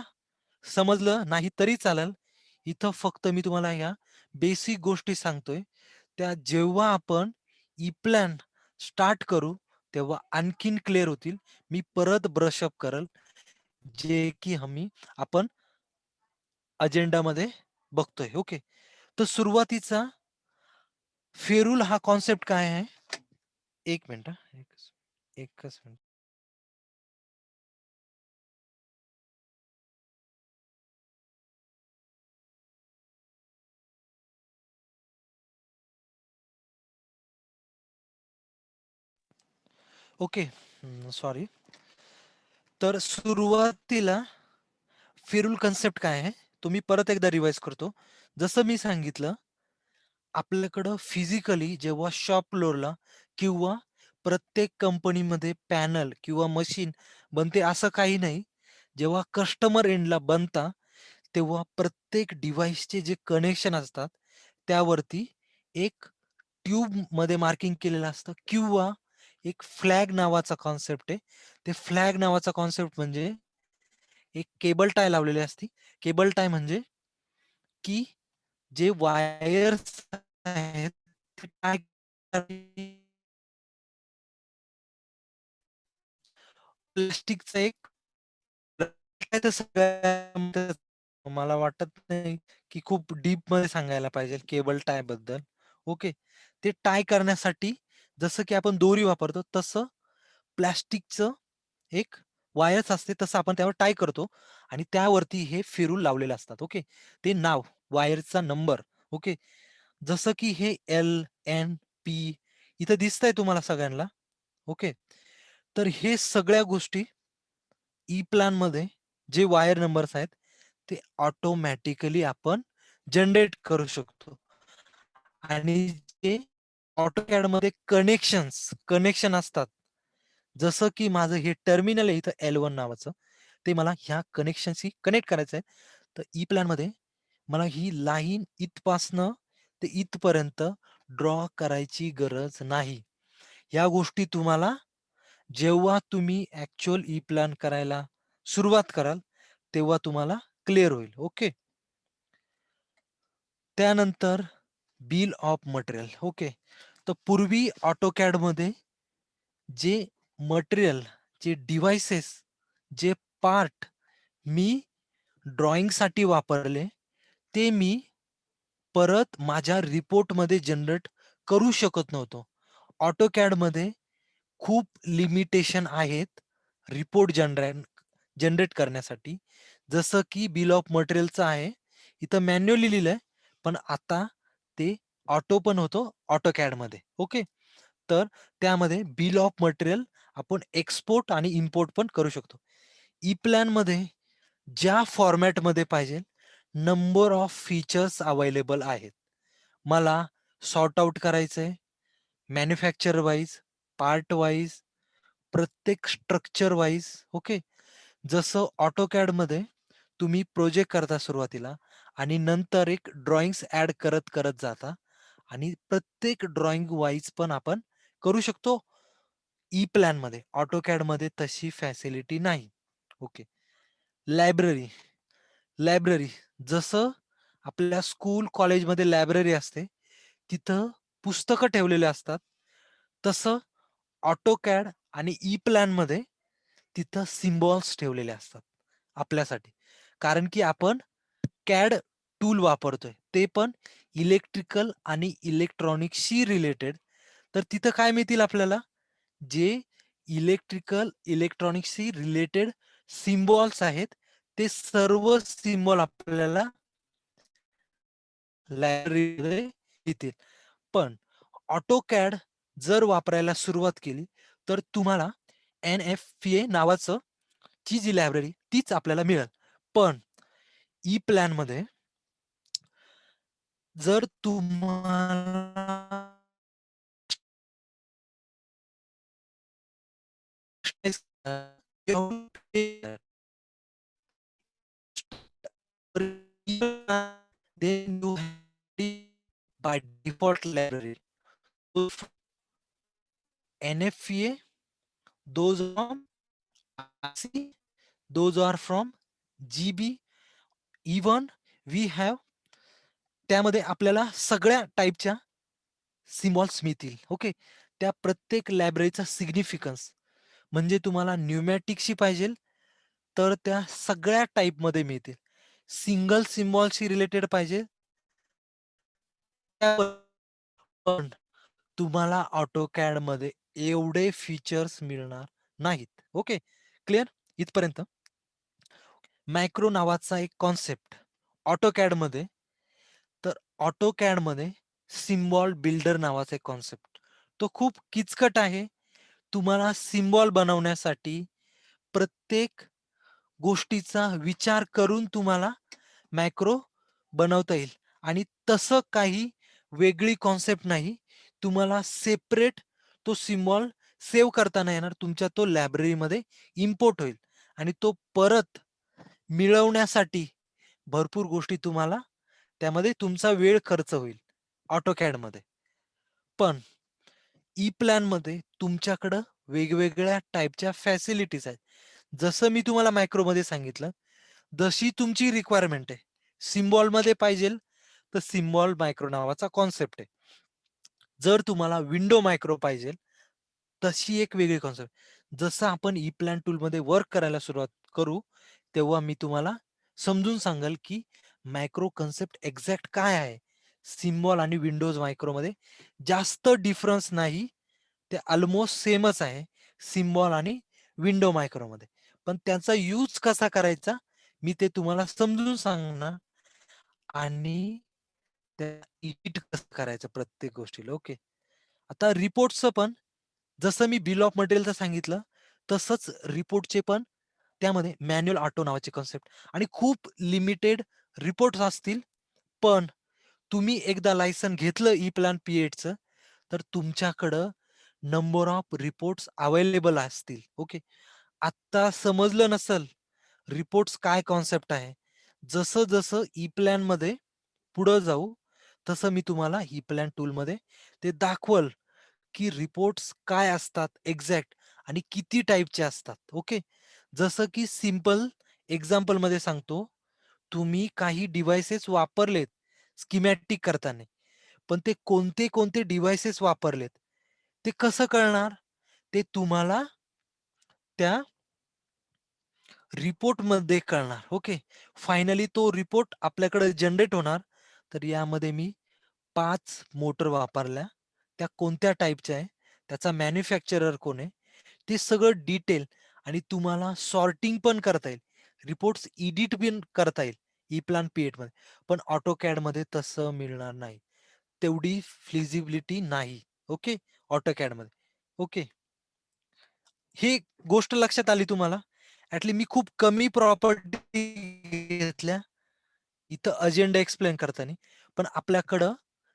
समजलं नाही तरी चालेल. इथं फक्त मी तुम्हाला ह्या बेसिक गोष्टी सांगतोय. त्या जेव्हा आपण ई प्लॅन स्टार्ट करू, तेव्हा आणखीन क्लिअर होतील. मी परत ब्रशअप करेल, जे की आपण अजेंडामध्ये बघतोय. ओके. तर सुरुवातीचा फेरूल हा कॉन्सेप्ट काय आहे? 1 मिनिट हां. एकच मिनिट. ओके. सॉरी. तर सुरुवातीला फेरूल कन्सेप्ट काय आहे? तो मी परत एकदा रिवाइज करतो. जसं मी सांगितलं, आपल्याकडं फिजिकली जेव्हा शॉप फ्लोअरला किंवा प्रत्येक कंपनीमध्ये पॅनल किंवा मशीन बनते असं काही नाही. जेव्हा कस्टमर एंडला बनता, तेव्हा प्रत्येक डिव्हाइसचे जे कनेक्शन असतात, त्यावरती एक ट्यूबमध्ये मार्किंग केलेलं असतं किंवा एक फ्लॅग नावाचा कॉन्सेप्ट आहे. ते फ्लॅग नावाचा कॉन्सेप्ट म्हणजे एक केबल टाय लावलेली असते. केबल टाय म्हणजे की जे वायर्स आहेत ते टाय प्लास्टिकचं एक काय तर सगळ्या मला वाटत नाही की खूप डीपमध्ये सांगायला पाहिजे केबल टाय बद्दल. ओके. ते टाय करण्यासाठी जसं की आपण दोरी वापरतो तसं प्लास्टिकचं एक वायर्स असते तसं आपण त्यावर टाय करतो आणि त्यावरती हे फिरून लावलेले असतात. ओके. ते नाव, वायरचा नंबर. ओके. जसं की हे एल, एन, पी इथं दिसतंय तुम्हाला सगळ्यांना. ओके. तर हे सगळ्या गोष्टी ई प्लॅनमध्ये जे वायर नंबर्स आहेत, ते ऑटोमॅटिकली आपण जनरेट करू शकतो. आणि जे AutoCADमध्ये कनेक्शन असतात. जसं की माझं हे टर्मिनल आहे इथं L1 नावाचं. ते मला ह्या कनेक्शनशी कनेक्ट करायचं आहे. तर ई प्लॅनमध्ये मला ही लाईन इथपासनं ते इथपर्यंत ड्रॉ करायची गरज नाही. ह्या गोष्टी तुम्हाला जेव्हा तुम्ही ॲक्चुअल ई प्लॅन करायला सुरुवात कराल, तेव्हा तुम्हाला क्लिअर होईल. ओके. त्यानंतर बिल ऑफ मटेरियल. ओके. तर पूर्वी AutoCADमध्ये जे मटेरियल, जे डिव्हाइसेस, जे पार्ट मी ड्रॉइंगसाठी वापरले, ते मी परत माझ्या रिपोर्टमध्ये जनरेट करू शकत नव्हतो. AutoCADमध्ये खूप लिमिटेशन आहेत रिपोर्ट जनरेट करण्यासाठी. जसं की बिल ऑफ मटेरियलचं आहे. इथं मॅन्युअली लिहिलंय, पण आता ते ऑटो पण होतो AutoCAD मध्ये. ओके. तर त्यामध्ये बिल ऑफ मटेरियल आपण एक्सपोर्ट आणि इम्पोर्ट पण करू शकतो. ई प्लॅन मध्ये ज्या फॉर्मॅटमध्ये पाहिजे नंबर ऑफ फीचर्स अवेलेबल आहेत. मला सॉर्ट आउट करायचंय मॅन्युफॅक्चर वाईज, पार्ट वाईज, प्रत्येक स्ट्रक्चर वाईज. ओके. जसं AutoCAD मध्ये तुम्ही प्रोजेक्ट करता सुरुवातीला आणि नंतर एक ड्रॉइंग्स ऍड करत करत जाता आणि प्रत्येक ड्रॉइंग वाईज पण आपण करू शकतो. ई प्लॅन मध्ये AutoCAD मध्ये तशी फॅसिलिटी नाही. ओके. लायब्ररी लायब्ररी जसं आपल्या स्कूल कॉलेजमध्ये लायब्ररी असते तिथं पुस्तकं ठेवलेले असतात, तसं AutoCAD आणि ई प्लॅन मध्ये तिथं सिम्बॉल्स ठेवलेले असतात आपल्यासाठी. कारण की आपण कॅड टूल वापरतोय ते पण इलेक्ट्रिकल आणि इलेक्ट्रॉनिक्सशी रिलेटेड. तर तिथं काय मिळतील आपल्याला जे इलेक्ट्रिकल इलेक्ट्रॉनिक्सशी रिलेटेड सिम्बॉल्स आहेत ते सर्व सिम्बॉल आपल्याला लायब्ररीमध्ये येतील. पण AutoCAD जर वापरायला सुरुवात केली तर तुम्हाला NFPA नावाचं ची जी लायब्ररी तीच आपल्याला मिळेल. पण ई प्लॅन मध्ये जर तुम्हाला then you have by default library. So NFPA, those are from RC, those are from GB. Even we have त्यामध्ये आपल्याला सगळ्या टाईपच्या सिम्बॉल्स मिळतील. ओके. त्या प्रत्येक लायब्ररीचा सिग्निफिकन्स म्हणजे तुम्हाला न्यूमॅटिकशी पाहिजे तर त्या सगळ्या टाईपमध्ये मिळतील. सिंगल सिम्बॉलशी रिलेटेड पाहिजे त्या पण तुम्हाला AutoCAD मध्ये एवढे फीचर्स मिळणार नाहीत. ओके. क्लिअर इथपर्यंत. मॅक्रो नावाचा एक कॉन्सेप्ट AutoCAD मध्ये तर AutoCAD मध्ये सिम्बॉल बिल्डर नावाचा एक कॉन्सेप्ट तो खूप किचकट आहे. तुम्हाला सिम्बॉल बनवण्यासाठी प्रत्येक गोष्टीचा विचार करून तुम्हाला मॅक्रो बनवता येईल आणि तसं काही वेगळी कॉन्सेप्ट नाही. तुम्हाला सेपरेट तो सिम्बॉल सेव्ह करता नाही येणार. तुमच्या तो लायब्ररीमध्ये इम्पोर्ट होईल आणि तो परत मिळवण्यासाठी भरपूर गोष्टी तुम्हाला त्यामध्ये तुमचा वेळ खर्च होईल AutoCAD मध्ये. पण ई प्लॅन मध्ये तुमच्याकडं वेगवेगळ्या टाईपच्या फॅसिलिटीज आहेत. जसं मी तुम्हाला मायक्रोमध्ये सांगितलं, जशी तुमची रिक्वायरमेंट आहे. सिम्बॉल मध्ये पाहिजे तर सिम्बॉल मायक्रो नावाचा कॉन्सेप्ट आहे. जर तुम्हाला विंडो मायक्रो पाहिजे तशी एक वेगळी कॉन्सेप्ट. जसं आपण ई प्लॅन टूल मध्ये वर्क करायला सुरुवात करू तेव्हा मी तुम्हाला समजून सांगाल की मायक्रो कन्सेप्ट एक्झॅक्ट काय आहे. सिम्बॉल आणि विंडोज मायक्रो मध्ये जास्त डिफरन्स नाही, ते ऑलमोस्ट सेमच आहे सिम्बॉल आणि विंडो मायक्रो मध्ये. पण त्याचा यूज कसा करायचा मी ते तुम्हाला समजून सांगणार आणि एडिट कसं करायचं प्रत्येक गोष्टीला. ओके. आता रिपोर्टचं पण जसं मी बिल ऑफ मटेरियलचं सांगितलं तसंच रिपोर्टचे पण त्यामध्ये मॅन्युअल ऑटो नावाचे कॉन्सेप्ट आणि खूप लिमिटेड रिपोर्ट्स असतील. पण तुम्ही एकदा लायसन घेतलं ई प्लॅन P8चं तर तुमच्याकडं नंबर ऑफ रिपोर्ट्स अवेलेबल असतील. ओके. आत्ता समजलं नसल रिपोर्ट्स काय कॉन्सेप्ट आहे. जसं जसं ई प्लॅन मध्ये पुढं जाऊ तसं मी तुम्हाला ई प्लॅन टूल मध्ये ते दाखवल की रिपोर्ट्स काय असतात एक्झॅक्ट आणि किती टाईपचे असतात. ओके. जसं की सिंपल एक्झाम्पल मध्ये सांगतो, तुम्ही काही डिव्हाइसेस वापरलेत स्कीमॅटिक करताना, पण ते कोणते कोणते डिव्हाइसेस वापरलेत ते कसं कळणार? ते तुम्हाला त्या रिपोर्ट मध्ये कळणार. ओके. फायनली तो रिपोर्ट आपल्याकडे जनरेट होणार. तर यामध्ये मी 5 मोटर वापरल्या. त्या कोणत्या टाईपच्या आहे त्याचा मॅन्युफॅक्चरर कोण आहे, ते सगळं डिटेल आणि तुम्हाला सॉर्टिंग पण करता येईल. रिपोर्ट्स एडिट पण करता येईल ई प्लॅन पी8 मध्ये. पण AutoCAD मध्ये तसं मिळणार नाही. तेवढी फ्लिजिबिलिटी नाही. ओके. AutoCAD मध्ये. ओके. ही गोष्ट लक्षात आली तुम्हाला? मी खूप कमी प्रॉपर्टी घेतल्या इथं अजेंडा एक्सप्लेन करताना. पण आपल्याकडं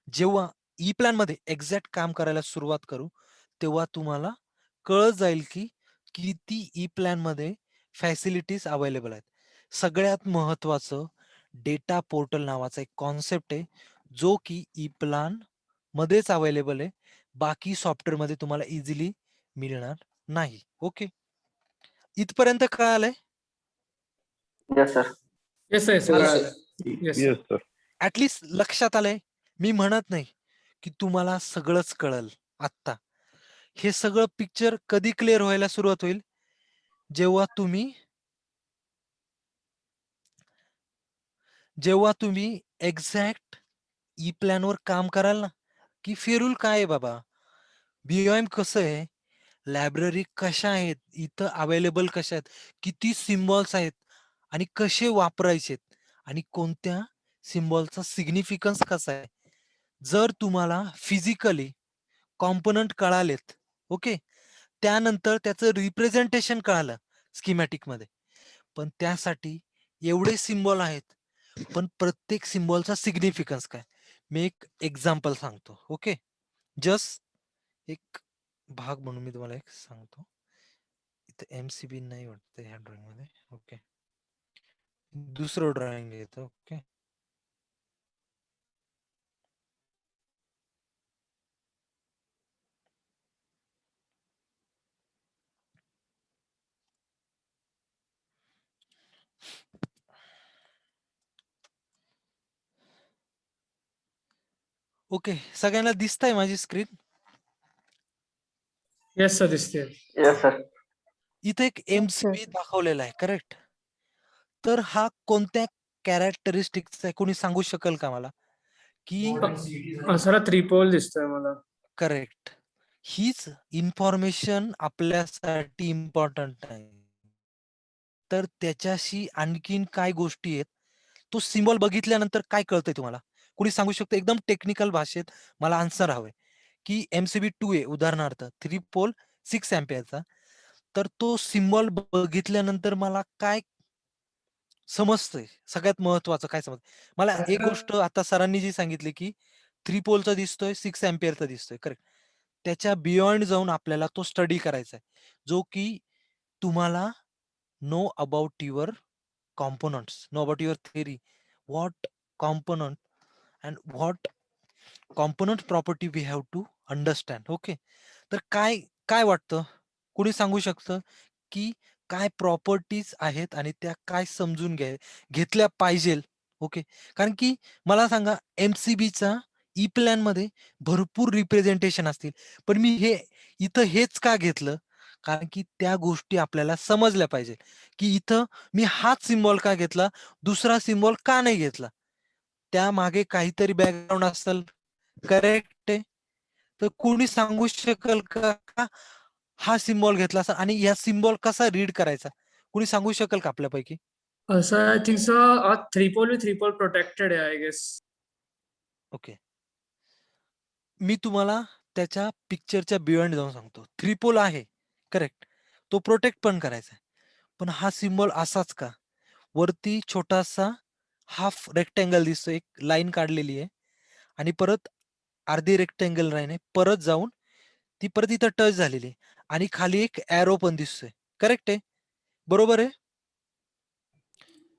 जेव्हा ई प्लॅन मध्ये एक्झॅक्ट काम करायला सुरुवात करू, तेव्हा तुम्हाला कळत जाईल की किती ई प्लॅन मध्ये फॅसिलिटीज अवेलेबल आहेत. सगळ्यात महत्वाचं डेटा पोर्टल नावाचा एक कॉन्सेप्ट आहे, जो की ई प्लॅन मध्येच अवेलेबल आहे. बाकी सॉफ्टवेअर मध्ये तुम्हाला इझिली मिळणार नाही. ओके. इथपर्यंत कळालंय? Yes, sir. येस येस आलं. कळालं. Yes Yes, sir. ऍटलिस्ट लक्षात आलंय. मी म्हणत नाही की तुम्हाला सगळंच कळल आत्ता. हे सगळं पिक्चर कधी क्लिअर व्हायला सुरुवात होईल, जेव्हा तुम्ही एक्झॅक्ट ई प्लॅन वर काम कराल ना, की फेरूल काय आहे बाबा, बीओएम कसं आहे, लायब्ररी कशा आहेत, इथं अवेलेबल कशा आहेत, किती सिम्बॉल्स आहेत आणि कसे वापरायचे आणि कोणत्या सिम्बॉलचा सिग्निफिकन्स कसा आहे. जर तुम्हाला फिजिकली कॉम्पोनंट कळालेत, ओके, त्यानंतर त्याचं रिप्रेझेंटेशन कळालं स्कीमॅटिक मध्ये, पण त्यासाठी एवढे सिम्बॉल आहेत, पण प्रत्येक सिम्बॉलचा सिग्निफिकन्स काय. मी एक एक्झाम्पल सांगतो. ओके. जस्ट एक भाग म्हणून मी तुम्हाला एक सांगतो. इथे एमसीबी नाही वाटतं ह्या ड्रॉइंग मध्ये. ओके. दुसरं ड्रॉइंग येतं. ओके. ओके. सगळ्यांना दिसतंय माझी स्क्रीन? येस सर दिसते. Yes, sir. इथे एक sir. एमसीबी दाखवलेला आहे, करेक्ट? तर हा कोणत्या कॅरेक्टरिस्टिक्सचा आहे, कोणी सांगू शकेल का मला? की सर 3 पोल दिसतोय मला. करेक्ट. हीच इन्फॉर्मेशन आपल्यासाठी इम्पॉर्टंट आहे. तर त्याच्याशी आणखीन काय गोष्टी आहेत, तो सिम्बॉल बघितल्यानंतर काय कळतंय तुम्हाला? कोणी सांगू शकतं एकदम टेक्निकल भाषेत? मला आन्सर हवंय. की एमसीबी 2 आहे उदाहरणार्थ 3 पोल 6 अँपिअरचा. तर तो सिम्बॉल बघितल्यानंतर मला काय समजतंय? सगळ्यात महत्वाचं काय समजतं? मला एक गोष्ट आता सरांनी जी सांगितली की 3 पोलचा दिसतोय, 6 अँपिअरचा दिसतोय. करेक्ट. त्याच्या बियॉन्ड जाऊन आपल्याला तो स्टडी करायचा आहे, जो की तुम्हाला know about your components, know about your theory, what component and what component property we have to understand. Okay. तर काय काय वाटतं, कोणी सांगू शकतं की काय प्रॉपर्टीज आहेत आणि त्या काय समजून घेतल्या पाहिजेल? ओके. कारण की मला सांगा, एमसीबीचा ई प्लॅन मध्ये भरपूर रिप्रेझेंटेशन असतील, पण मी इथं हेच का घेतलं? कारण की त्या गोष्टी आपल्याला समजल्या पाहिजे, की इथं मी हाच सिम्बॉल का घेतला, दुसरा सिम्बॉल का नाही घेतला. त्यामागे काहीतरी बॅकग्राऊंड असेल. करेक्ट आहे. तर कोणी सांगू शकेल का का हा सिम्बॉल घेतला असा आणि या सिम्बॉल कसा रीड करायचा? कोणी सांगू शकेल का आपल्यापैकी? Sir I think sir 3 pole 3 pole protected आहे आय गेस. ओके. मी तुम्हाला त्याच्या पिक्चरच्या बियॉन्ड जाऊन सांगतो. 3 पोल आहे, करेक्ट. तो प्रोटेक्ट पण करायचा आहे. पण हा सिम्बॉल असाच का? वरती छोटासा हाफ रेक्टँगल दिसतो, एक लाईन काढलेली आहे आणि परत अर्धी रेक्टँगल लाईन आहे. परत जाऊन ती परत इथं टच झालेली आहे आणि खाली एक एरो पण दिसतोय. करेक्ट आहे? बरोबर आहे?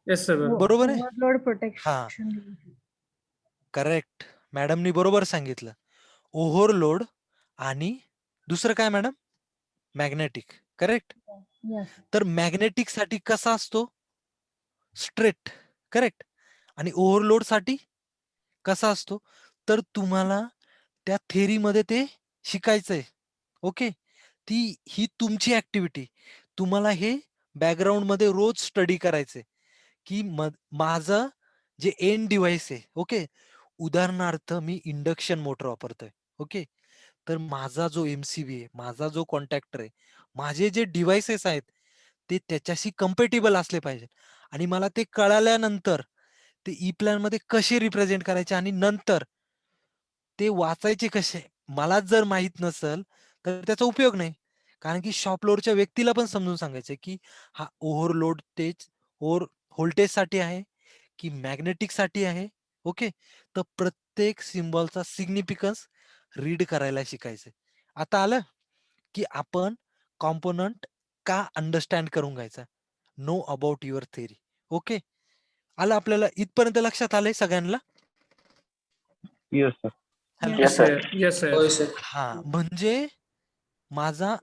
येस सर बरोबर. बरोबर आहे? ओव्हरलोड हां. प्रोटेक्शन. करेक्ट. मॅडमनी बरोबर सांगितलं. ओव्हरलोड आणि दुसरं काय मॅडम? मॅग्नेटिक. करेक्ट? Yes. तर मॅग्नेटिकसाठी कसा असतो? स्ट्रेट. करेक्ट? आणि ओव्हरलोडसाठी कसा असतो? तर तुम्हाला त्या थेअरीमध्ये ते शिकायचंय. ओके. ही तुमची ऍक्टिव्हिटी. तुम्हाला हे बॅकग्राऊंडमध्ये रोज स्टडी करायचंय, की माझं जे एंड डिव्हाइस आहे, ओके. उदाहरणार्थ मी इंडक्शन मोटर वापरतोय. ओके. तर माझा जो एमसीबी आहे, माझा जो कॉन्ट्रॅक्टर आहे, माझे जे डिव्हाइसेस आहेत ते त्याच्याशी कम्पॅटिबल असले पाहिजे आणि मला ते कळाल्यानंतर ते ई प्लॅन मध्ये कसे रिप्रेझेंट करायचे आणि नंतर ते वाचायचे कसे मलाच जर माहित नसेल तर त्याचा उपयोग नाही. कारण की शॉप फ्लोअरच्या व्यक्तीला पण समजून सांगायचं की हा ओव्हरलोड टेज ओव्हर व्होल्टेजसाठी आहे की मॅग्नेटिक साठी आहे. ओके. तर प्रत्येक सिम्बॉलचा सिग्निफिकन्स रीड करायला शिकायचंय. आता आलं की आपण कॉम्पोनंट का अंडरस्टँड करून घ्यायचा. Know about your theory. Okay. आलं आपल्याला इथपर्यंत लक्षात आलंय सगळ्यांना? Yes, sir. Hello. Yes, Yes, sir. sir. Yes, sir. होय सर. म्हणजे माझा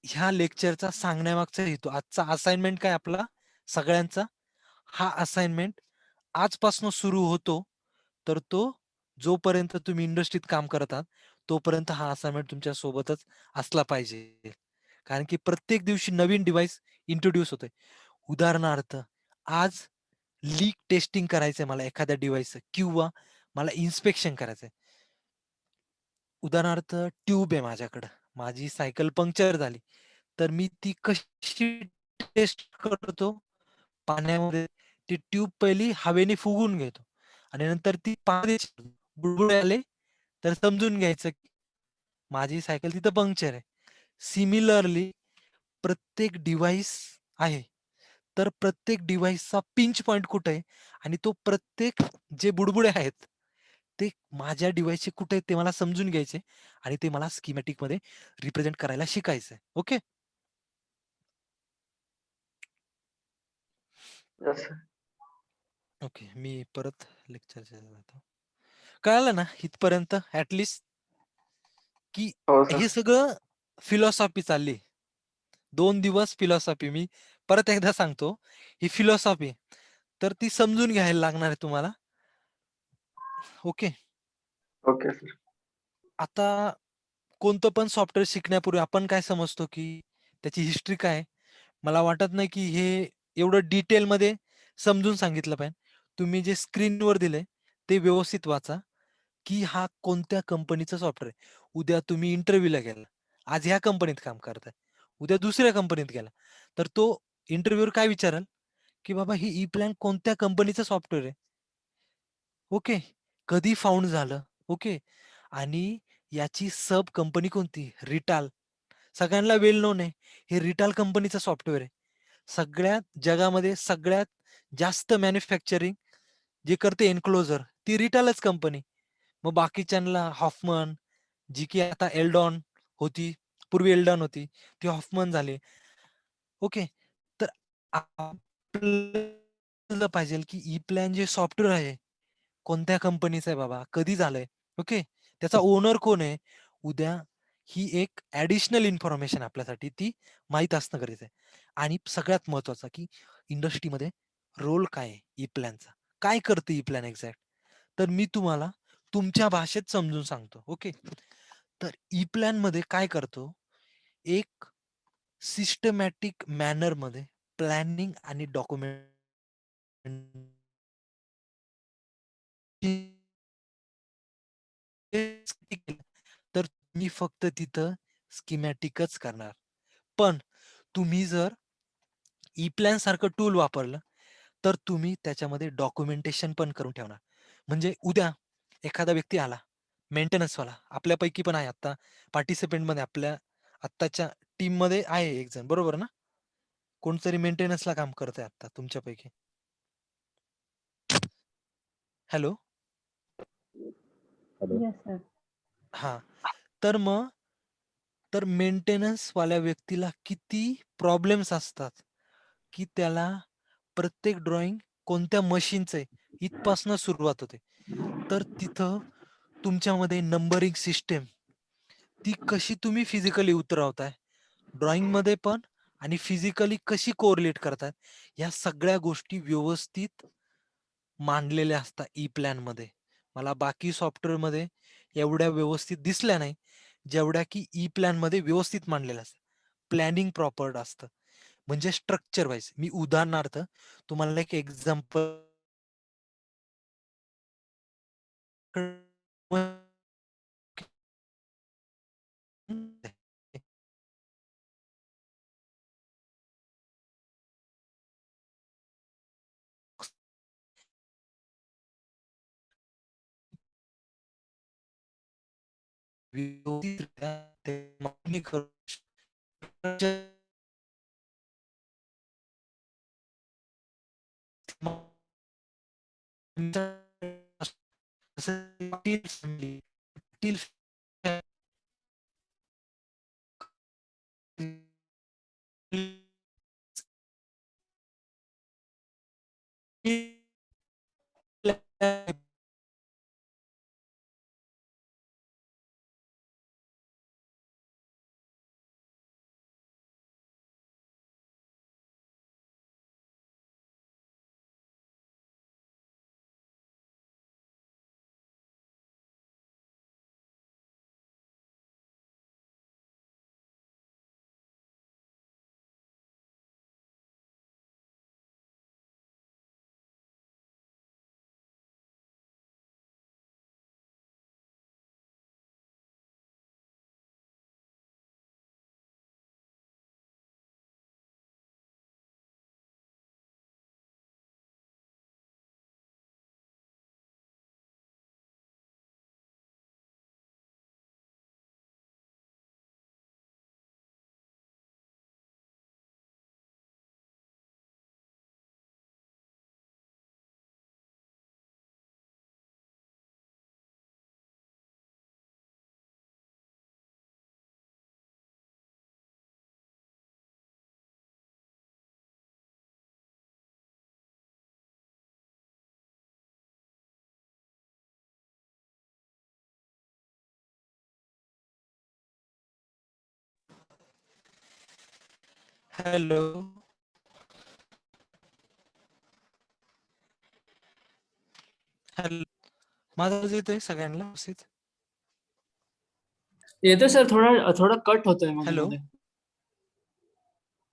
ह्या लेक्चरचा सांगण्यामागचा हेतू आजचा असाइनमेंट काय आपला सगळ्यांचा हा असाइनमेंट आजपासून सुरू होतो तर तो जोपर्यंत तुम्ही इंडस्ट्रीत काम करतात तोपर्यंत हा असाइनमेंट तुमच्या सोबतच असला पाहिजे. कारण की प्रत्येक दिवशी नवीन डिव्हाइस इंट्रोड्यूस होते. उदाहरणार्थ आज लीक टेस्टिंग करायचंय मला एखाद्या डिव्हाइसचं किंवा मला इन्स्पेक्शन करायचंय. उदाहरणार्थ ट्यूब आहे माझ्याकडं. माझी सायकल पंक्चर झाली. तर मी ती कशी टेस्ट करतो? पाण्यामध्ये ती ट्यूब पहिली हवेने फुगवून घेतो आणि नंतर ती पाण्यात बुडबुडे आले तर समजून घ्यायचं की माझी सायकल तिथं पंक्चर आहे. सिमिलरली प्रत्येक डिव्हाइस आहे. तर प्रत्येक डिव्हाइसचा पिंच पॉइंट कुठे आहे आणि तो प्रत्येक जे बुडबुडे आहेत ते माझ्या डिव्हाइसचे कुठे आहेत ते मला समजून घ्यायचे आणि ते मला स्कीमॅटिक मध्ये रिप्रेझेंट करायला शिकायचंय. ओके. Yes, sir. ओके. मी परत लेक्चरच्या जातो. कळालं ना इथपर्यंत ऍटलिस्ट की हो हे सर. सगळं फिलॉसॉफी चालली. 2 दिवस फिलॉसॉफी मी परत एकदा सांगतो. ही फिलॉसॉफी तर ती समजून घ्यायला लागणार आहे तुम्हाला. ओके. Okay sir. आता कोणतं पण सॉफ्टवेअर शिकण्यापूर्वी आपण काय समजतो की त्याची हिस्ट्री काय आहे? मला वाटत नाही की हे एवढं डिटेलमध्ये समजून सांगितलं पाहिजे. तुम्ही जे स्क्रीनवर दिलंय ते व्यवस्थित वाचा, की हा कोणत्या कंपनीचा सॉफ्टवेअर आहे. उद्या तुम्ही इंटरव्ह्यूला गेला. आज ह्या कंपनीत काम करताय. उद्या दुसऱ्या कंपनीत गेला. तर तो इंटरव्ह्यूअर काय विचारेल, की बाबा ही ई प्लॅन कोणत्या कंपनीचं सॉफ्टवेअर आहे? ओके. कधी फाउंड झालं? ओके. आणि याची सब कंपनी कोणती? रिटाल. सगळ्यांना वेल नोन आहे. हे रिटाल कंपनीचं सॉफ्टवेअर आहे. सगळ्यात जगामध्ये सगळ्यात जास्त मॅन्युफॅक्चरिंग जे करते एन्क्लोजर ती रिटालच कंपनी. मग बाकीच्यांना हॉफमन, जी की आता एल्डॉन होती, पूर्वी एल्डॉन होती, ती हॉफमन झाली. ओके. तर आपल्याला पाहिजे की ई प्लॅन जे सॉफ्टवेअर आहे, कोणत्या कंपनीचं आहे बाबा, कधी झालंय, ओके. त्याचा ओनर कोण आहे? उद्या ही एक ऍडिशनल इन्फॉर्मेशन आपल्यासाठी ती माहीत असणं गरजेचं आहे. आणि सगळ्यात महत्वाचं की इंडस्ट्रीमध्ये रोल काय आहे ई प्लॅनचा? काय करते ई प्लॅन एक्झॅक्ट? तर मी तुम्हाला तुमच्या भाषेत समजून सांगतो. ओके. तर ई प्लॅन मध्ये काय करतो? एक सिस्टमॅटिक मॅनर मध्ये प्लॅनिंग आणि डॉक्युमेंट तर मी फक्त तिथं स्कीमॅटिकच करणार. पण तुम्ही जर ई प्लॅन सारखं टूल वापरलं तर तुम्ही त्याच्यामध्ये डॉक्युमेंटेशन पण करून ठेवणार. म्हणजे उद्या एखादा व्यक्ती आला मेंटेनन्स वाला आपल्यापैकी पण आहे आता पार्टिसिपेंट मध्ये आपल्या आत्ताच्या टीम मध्ये आहे एक जण बरोबर ना? कोणतरी मेंटेनन्सला काम करतंय आता तुमच्यापैकी. हॅलो. Hello. Yes, sir. हां. तर मग मेंटेनन्स वाल्या व्यक्तीला किती प्रॉब्लेम्स असतात, की त्याला प्रत्येक ड्रॉइंग कोणत्या मशीनचं आहे इथपासनं सुरुवात होते. तर तिथं तुमच्यामध्ये नंबरिंग सिस्टम ती कशी तुम्ही फिजिकली उतरवताय, ड्रॉइंगमध्ये पण आणि फिजिकली कशी कोरिलेट करताय, या सगळ्या गोष्टी व्यवस्थित मांडलेल्या असतात ई प्लॅनमध्ये. मला बाकी सॉफ्टवेअरमध्ये एवढ्या व्यवस्थित दिसल्या नाही, जेवढ्या की ई प्लॅनमध्ये व्यवस्थित मांडलेल्या असतात. प्लॅनिंग प्रॉपर असतं. म्हणजे स्ट्रक्चर वाईज. मी उदाहरणार्थ तुम्हाला एक एक्झाम्पल व्यवस्थितरित्या ते मागणी करू शकतो. हॅलो. हॅलो. माझा आवाज येतोय सगळ्यांना व्यवस्थित? येतोय सर, थोडा थोडा कट होतोय मध्ये हॅलो. मध्ये.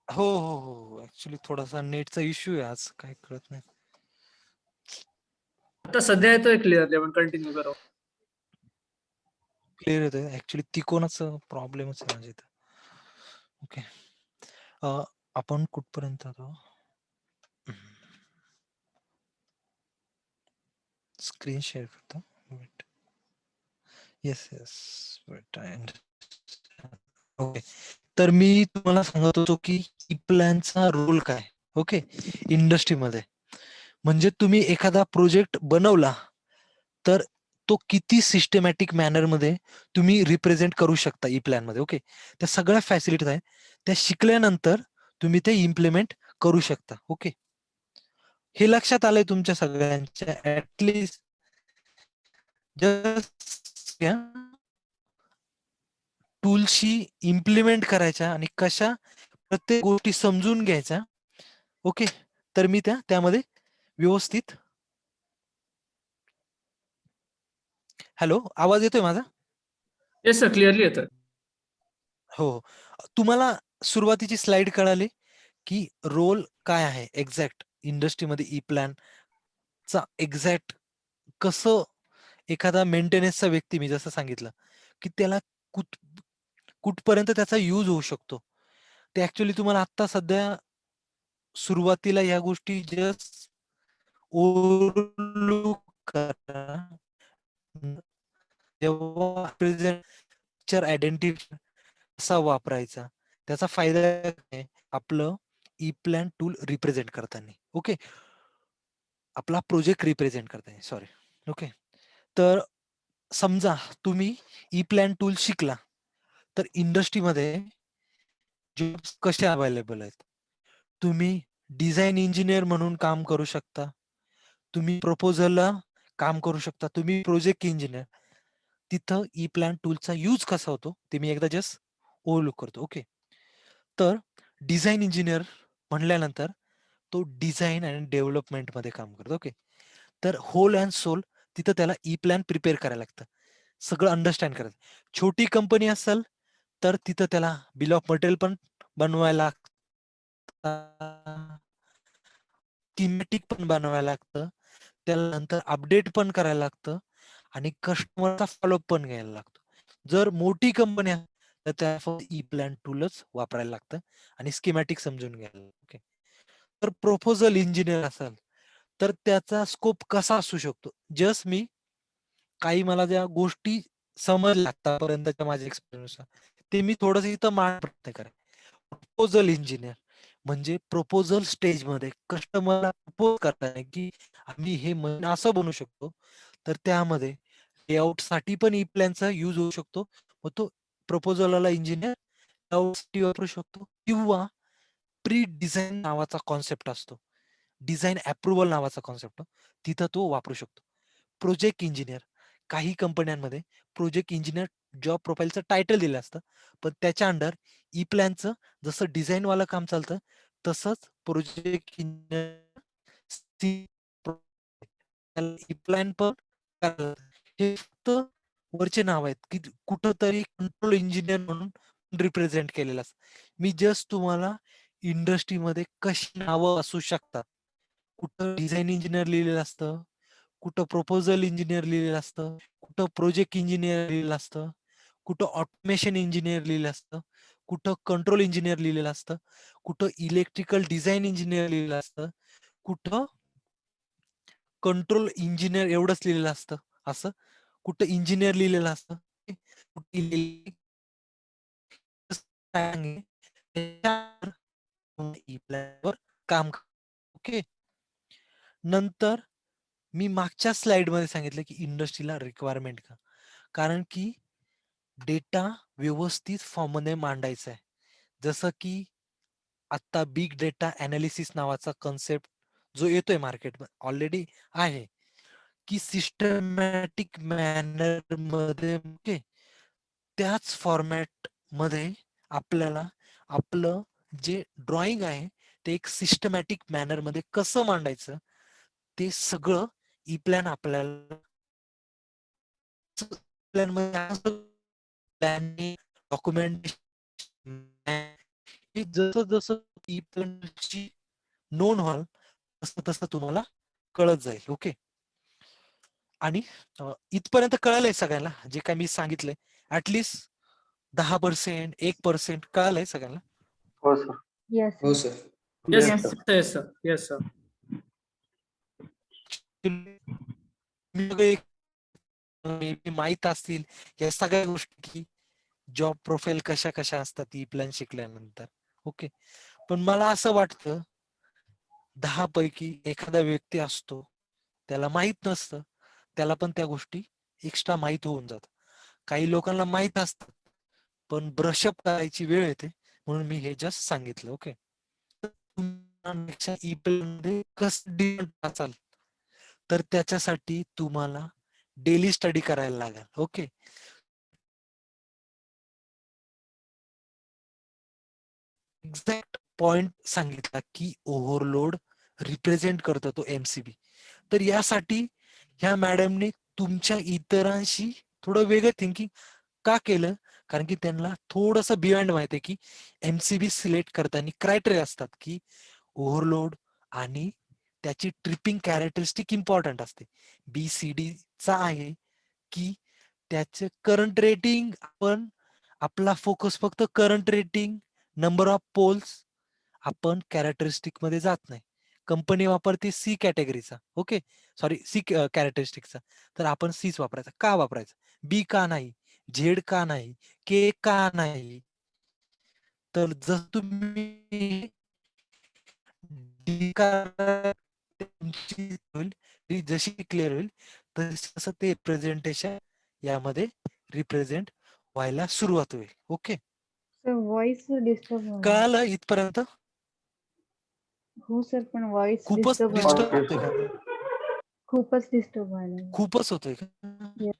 हो हो हो, ऍक्च्युली थोडासा नेटचा इश्यू आहे आज, काही कळत नाही. आता सध्या येतोय क्लिअरली, आपण कंटिन्यू करू. क्लिअर येतोय. ऍक्च्युली तिकोनाचा प्रॉब्लेमच आहे माझ्या इथं. ओके. आपण कुठपर्यंत आलो? स्क्रीन शेअर करतो. Wait. Yes yes. Wait. Okay. तर मी तुम्हाला सांगत होतो की ई प्लॅनचा रोल काय, ओके, इंडस्ट्रीमध्ये. म्हणजे तुम्ही एखादा प्रोजेक्ट बनवला तर तो किती सिस्टमॅटिक मॅनरमध्ये तुम्ही रिप्रेझेंट करू शकता ई प्लॅनमध्ये. ओके. त्या सगळ्या फॅसिलिटीज आहेत, त्या शिकल्यानंतर तुम्ही ते इम्प्लिमेंट करू शकता. ओके. हे लक्षात आलंय तुमच्या सगळ्यांच्या? ऍटलिस्ट जस्ट टूलशी इम्प्लिमेंट करायच्या आणि कशा प्रत्येक गोष्टी समजून घ्यायच्या. ओके. तर मी त्यामध्ये व्यवस्थित. हॅलो, आवाज येतोय माझा? येस सर, क्लिअरली येतोय. हो. तुम्हाला सुरुवातीची स्लाइड कळाली की रोल काय आहे एक्झॅक्ट इंडस्ट्रीमध्ये ई प्लॅनचा एक्झॅक्ट कसं एखादा मेंटेनन्सचा व्यक्ती, मी जसं सांगितलं की त्याला कुठपर्यंत त्याचा यूज होऊ शकतो. ते ऍक्च्युली तुम्हाला आता सध्या सुरुवातीला या गोष्टी जस्ट ओव्हरलूक करा. जेव्हा पिक्चर आयडेंटिफाय कसा वापरायचा, त्याचा फायदा काय, आपलं ई प्लॅन टूल रिप्रेझेंट करताना. ओके. आपला प्रोजेक्ट रिप्रेझेंट करताना, सॉरी. ओके. तर समजा तुम्ही ई प्लॅन टूल शिकला तर इंडस्ट्रीमध्ये जॉब्स कसे अवेलेबल आहेत. तुम्ही डिझाईन इंजिनियर म्हणून काम करू शकता, तुम्ही प्रपोजलला काम करू शकता, तुम्ही प्रोजेक्ट इंजिनियर. तिथं ई प्लॅन टूलचा यूज कसा होतो ते मी एकदा जस्ट ओव्हरलुक करतो. ओके. तर डिझाईन इंजिनियर म्हणल्यानंतर तो डिझाईन आणि डेव्हलपमेंटमध्ये काम करतो. ओके. तर होल अँड सोल तिथं त्याला ई प्लॅन प्रिपेअर करायला लागतं, सगळं अंडरस्टँड करायचं. छोटी कंपनी असेल तर तिथं त्याला बिल ऑफ मटेरियल पण बनवायला लागतं, स्कीमॅटिक पण बनवायला लागतं, त्याला नंतर अपडेट पण करायला लागतं आणि कस्टमरचा फॉलोअप पण घ्यायला लागतो. जर मोठी कंपनी तर त्या ई प्लॅन टूलच वापरायला लागतं आणि स्कीमॅटिक समजून घ्यायला. ओके. तर प्रपोजल इंजिनियर असाल तर त्याचा स्कोप कसा असू शकतो? जस्ट मी काही मला ज्या गोष्टी समजल्या आतापर्यंतच्या माझ्या एक्सपिरियन्सनुसार ते मी थोडंसं इथं मांडण्याचा प्रयत्न करेन. प्रपोजल इंजिनियर म्हणजे प्रपोजल स्टेजमध्ये कस्टमरला प्रपोज करताना की आम्ही हे मशीन असं बनवू शकतो, तर त्यामध्ये लेआउटसाठी पण ई प्लॅनचा यूज होऊ शकतो. मग तो प्रपोजलला इंजिनियर लेआउटसाठी वापरू शकतो किंवा प्री डिझाइन नावाचा कॉन्सेप्ट असतो. डिझाइन अप्रूव्हल नावाचा कॉन्सेप्ट तिथं तो वापरू शकतो. प्रोजेक्ट इंजिनियर काही कंपन्यांमध्ये प्रोजेक्ट इंजिनियर जॉब प्रोफाईलचं टायटल दिलं असतं, पण त्याच्या अंडर ई प्लॅनचं जसं डिझाइन वालं काम चालतं, तसंच प्रोजेक्ट इंजिनियर ई प्लॅन पण करायला लागतं. हे फक्त वरचे नाव आहेत, की कुठंतरी कंट्रोल इंजिनियर म्हणून रिप्रेझेंट केलेलं असतं. मी जस्ट तुम्हाला इंडस्ट्रीमध्ये कशी नावं असू शकतात. कुठं डिझाइन इंजिनियर लिहिलेलं असतं, कुठं प्रपोजल इंजिनियर लिहिलेलं असतं, कुठं प्रोजेक्ट इंजिनियर लिहिलेलं असतं, कुठं ऑटोमेशन इंजिनियर लिहिलेलं असतं, कुठं कंट्रोल इंजिनियर लिहिलेलं असतं, कुठं इलेक्ट्रिकल डिझाइन इंजिनियर लिहिलेलं असतं, कुठं कंट्रोल इंजिनियर एवढंच लिहिलेलं असतं असं, कुठं इंजिनियर लिहिलेलं असतं. कुठे लिहिलेलं आहे, त्याच्यावर ई प्लॅनवर काम ओके. नंतर मी मागच्या स्लाइडमध्ये सांगितलं की इंडस्ट्रीला रिक्वायरमेंट का? कारण की डेटा व्यवस्थित फॉर्ममध्ये मांडायचा आहे. जसं की आता बिग डेटा एनालिसिस नावाचा कन्सेप्ट जो येतोय मार्केटमध्ये ऑलरेडी आहे, की सिस्टमॅटिक मॅनरमध्ये ओके त्याच फॉर्मॅटमध्ये आपल्याला आपलं जे ड्रॉइंग आहे ते एक सिस्टमॅटिक मॅनरमध्ये कसं मांडायचं ते सगळं ई प्लॅन आपल्याला प्लॅननी डॉक्युमेंटेशन जसं जसं ई प्लॅनची नोंद व्हाल तसं तसं तुम्हाला कळत जाईल. ओके. आणि इथपर्यंत कळालंय सगळ्यांना जे काय मी सांगितलंय ऍटलिस्ट 10% 1% कळालंय सगळ्यांना? हो सर. Yes, हो sir. Sir. Yes, yes sir. Yes sir yes sir. मी सगळे माहित असतील या सगळ्या गोष्टी की जॉब प्रोफाईल कशा कशा असतात ई प्लॅन शिकल्यानंतर. ओके. पण मला असं वाटतं 10 पैकी एखादा व्यक्ती असतो त्याला माहित नसतं, त्याला पण त्या गोष्टी एक्स्ट्रा माहित होऊन जातात. काही लोकांना माहित असतात पण ब्रशअप करायची वेळ येते म्हणून मी हे जस्ट सांगितलं. ओके. ई प्लॅन मध्ये कसं डिफरंट असाल तर त्याच्यासाठी तुम्हाला डेली स्टडी करायला लागेल. ओके. एक्झॅक्ट पॉइंट सांगितला की ओव्हरलोड रिप्रेझेंट करतो तो एमसीबी. तर यासाठी ह्या मॅडमने तुमच्या इतरांशी थोडं वेगळं थिंकिंग का केलं? कारण की त्यांना थोडंसं बियॉन्ड माहिती आहे की एमसीबी सिलेक्ट करताना क्रायटेरिया असतात की ओव्हरलोड आणि त्याची ट्रिपिंग कॅरेक्टरिस्टिक इम्पॉर्टंट असते. BCD चा आहे की त्याचे करंट रेटिंग आपण आपला फोकस फक्त current rating number of poles आपण कॅरेक्टरिस्टिक मध्ये जात नाही. कंपनी वापरते सी कॅटेगरीचा. ओके. सॉरी सी कॅरेक्टरिस्टिकचा. तर आपण सीच वापरायचा. का वापरायचा? बी का नाही? झेड का नाही? के का नाही? तर जर तुम्ही डी का तुमची होईल, डी जशी क्लिअर होईल तसं ते प्रेझेंटेशन यामध्ये रिप्रेझेंट व्हायला सुरुवात होईल. ओके. Sir, voice disturb होणार. कळालं इथपर्यंत? हो सर, पण व्हॉइस खूपच डिस्टर्ब डिस्टर्ब व्हायला. Okay, होतोय sir. का? खूपच डिस्टर्ब व्हायला. खूपच होतोय का? Yes.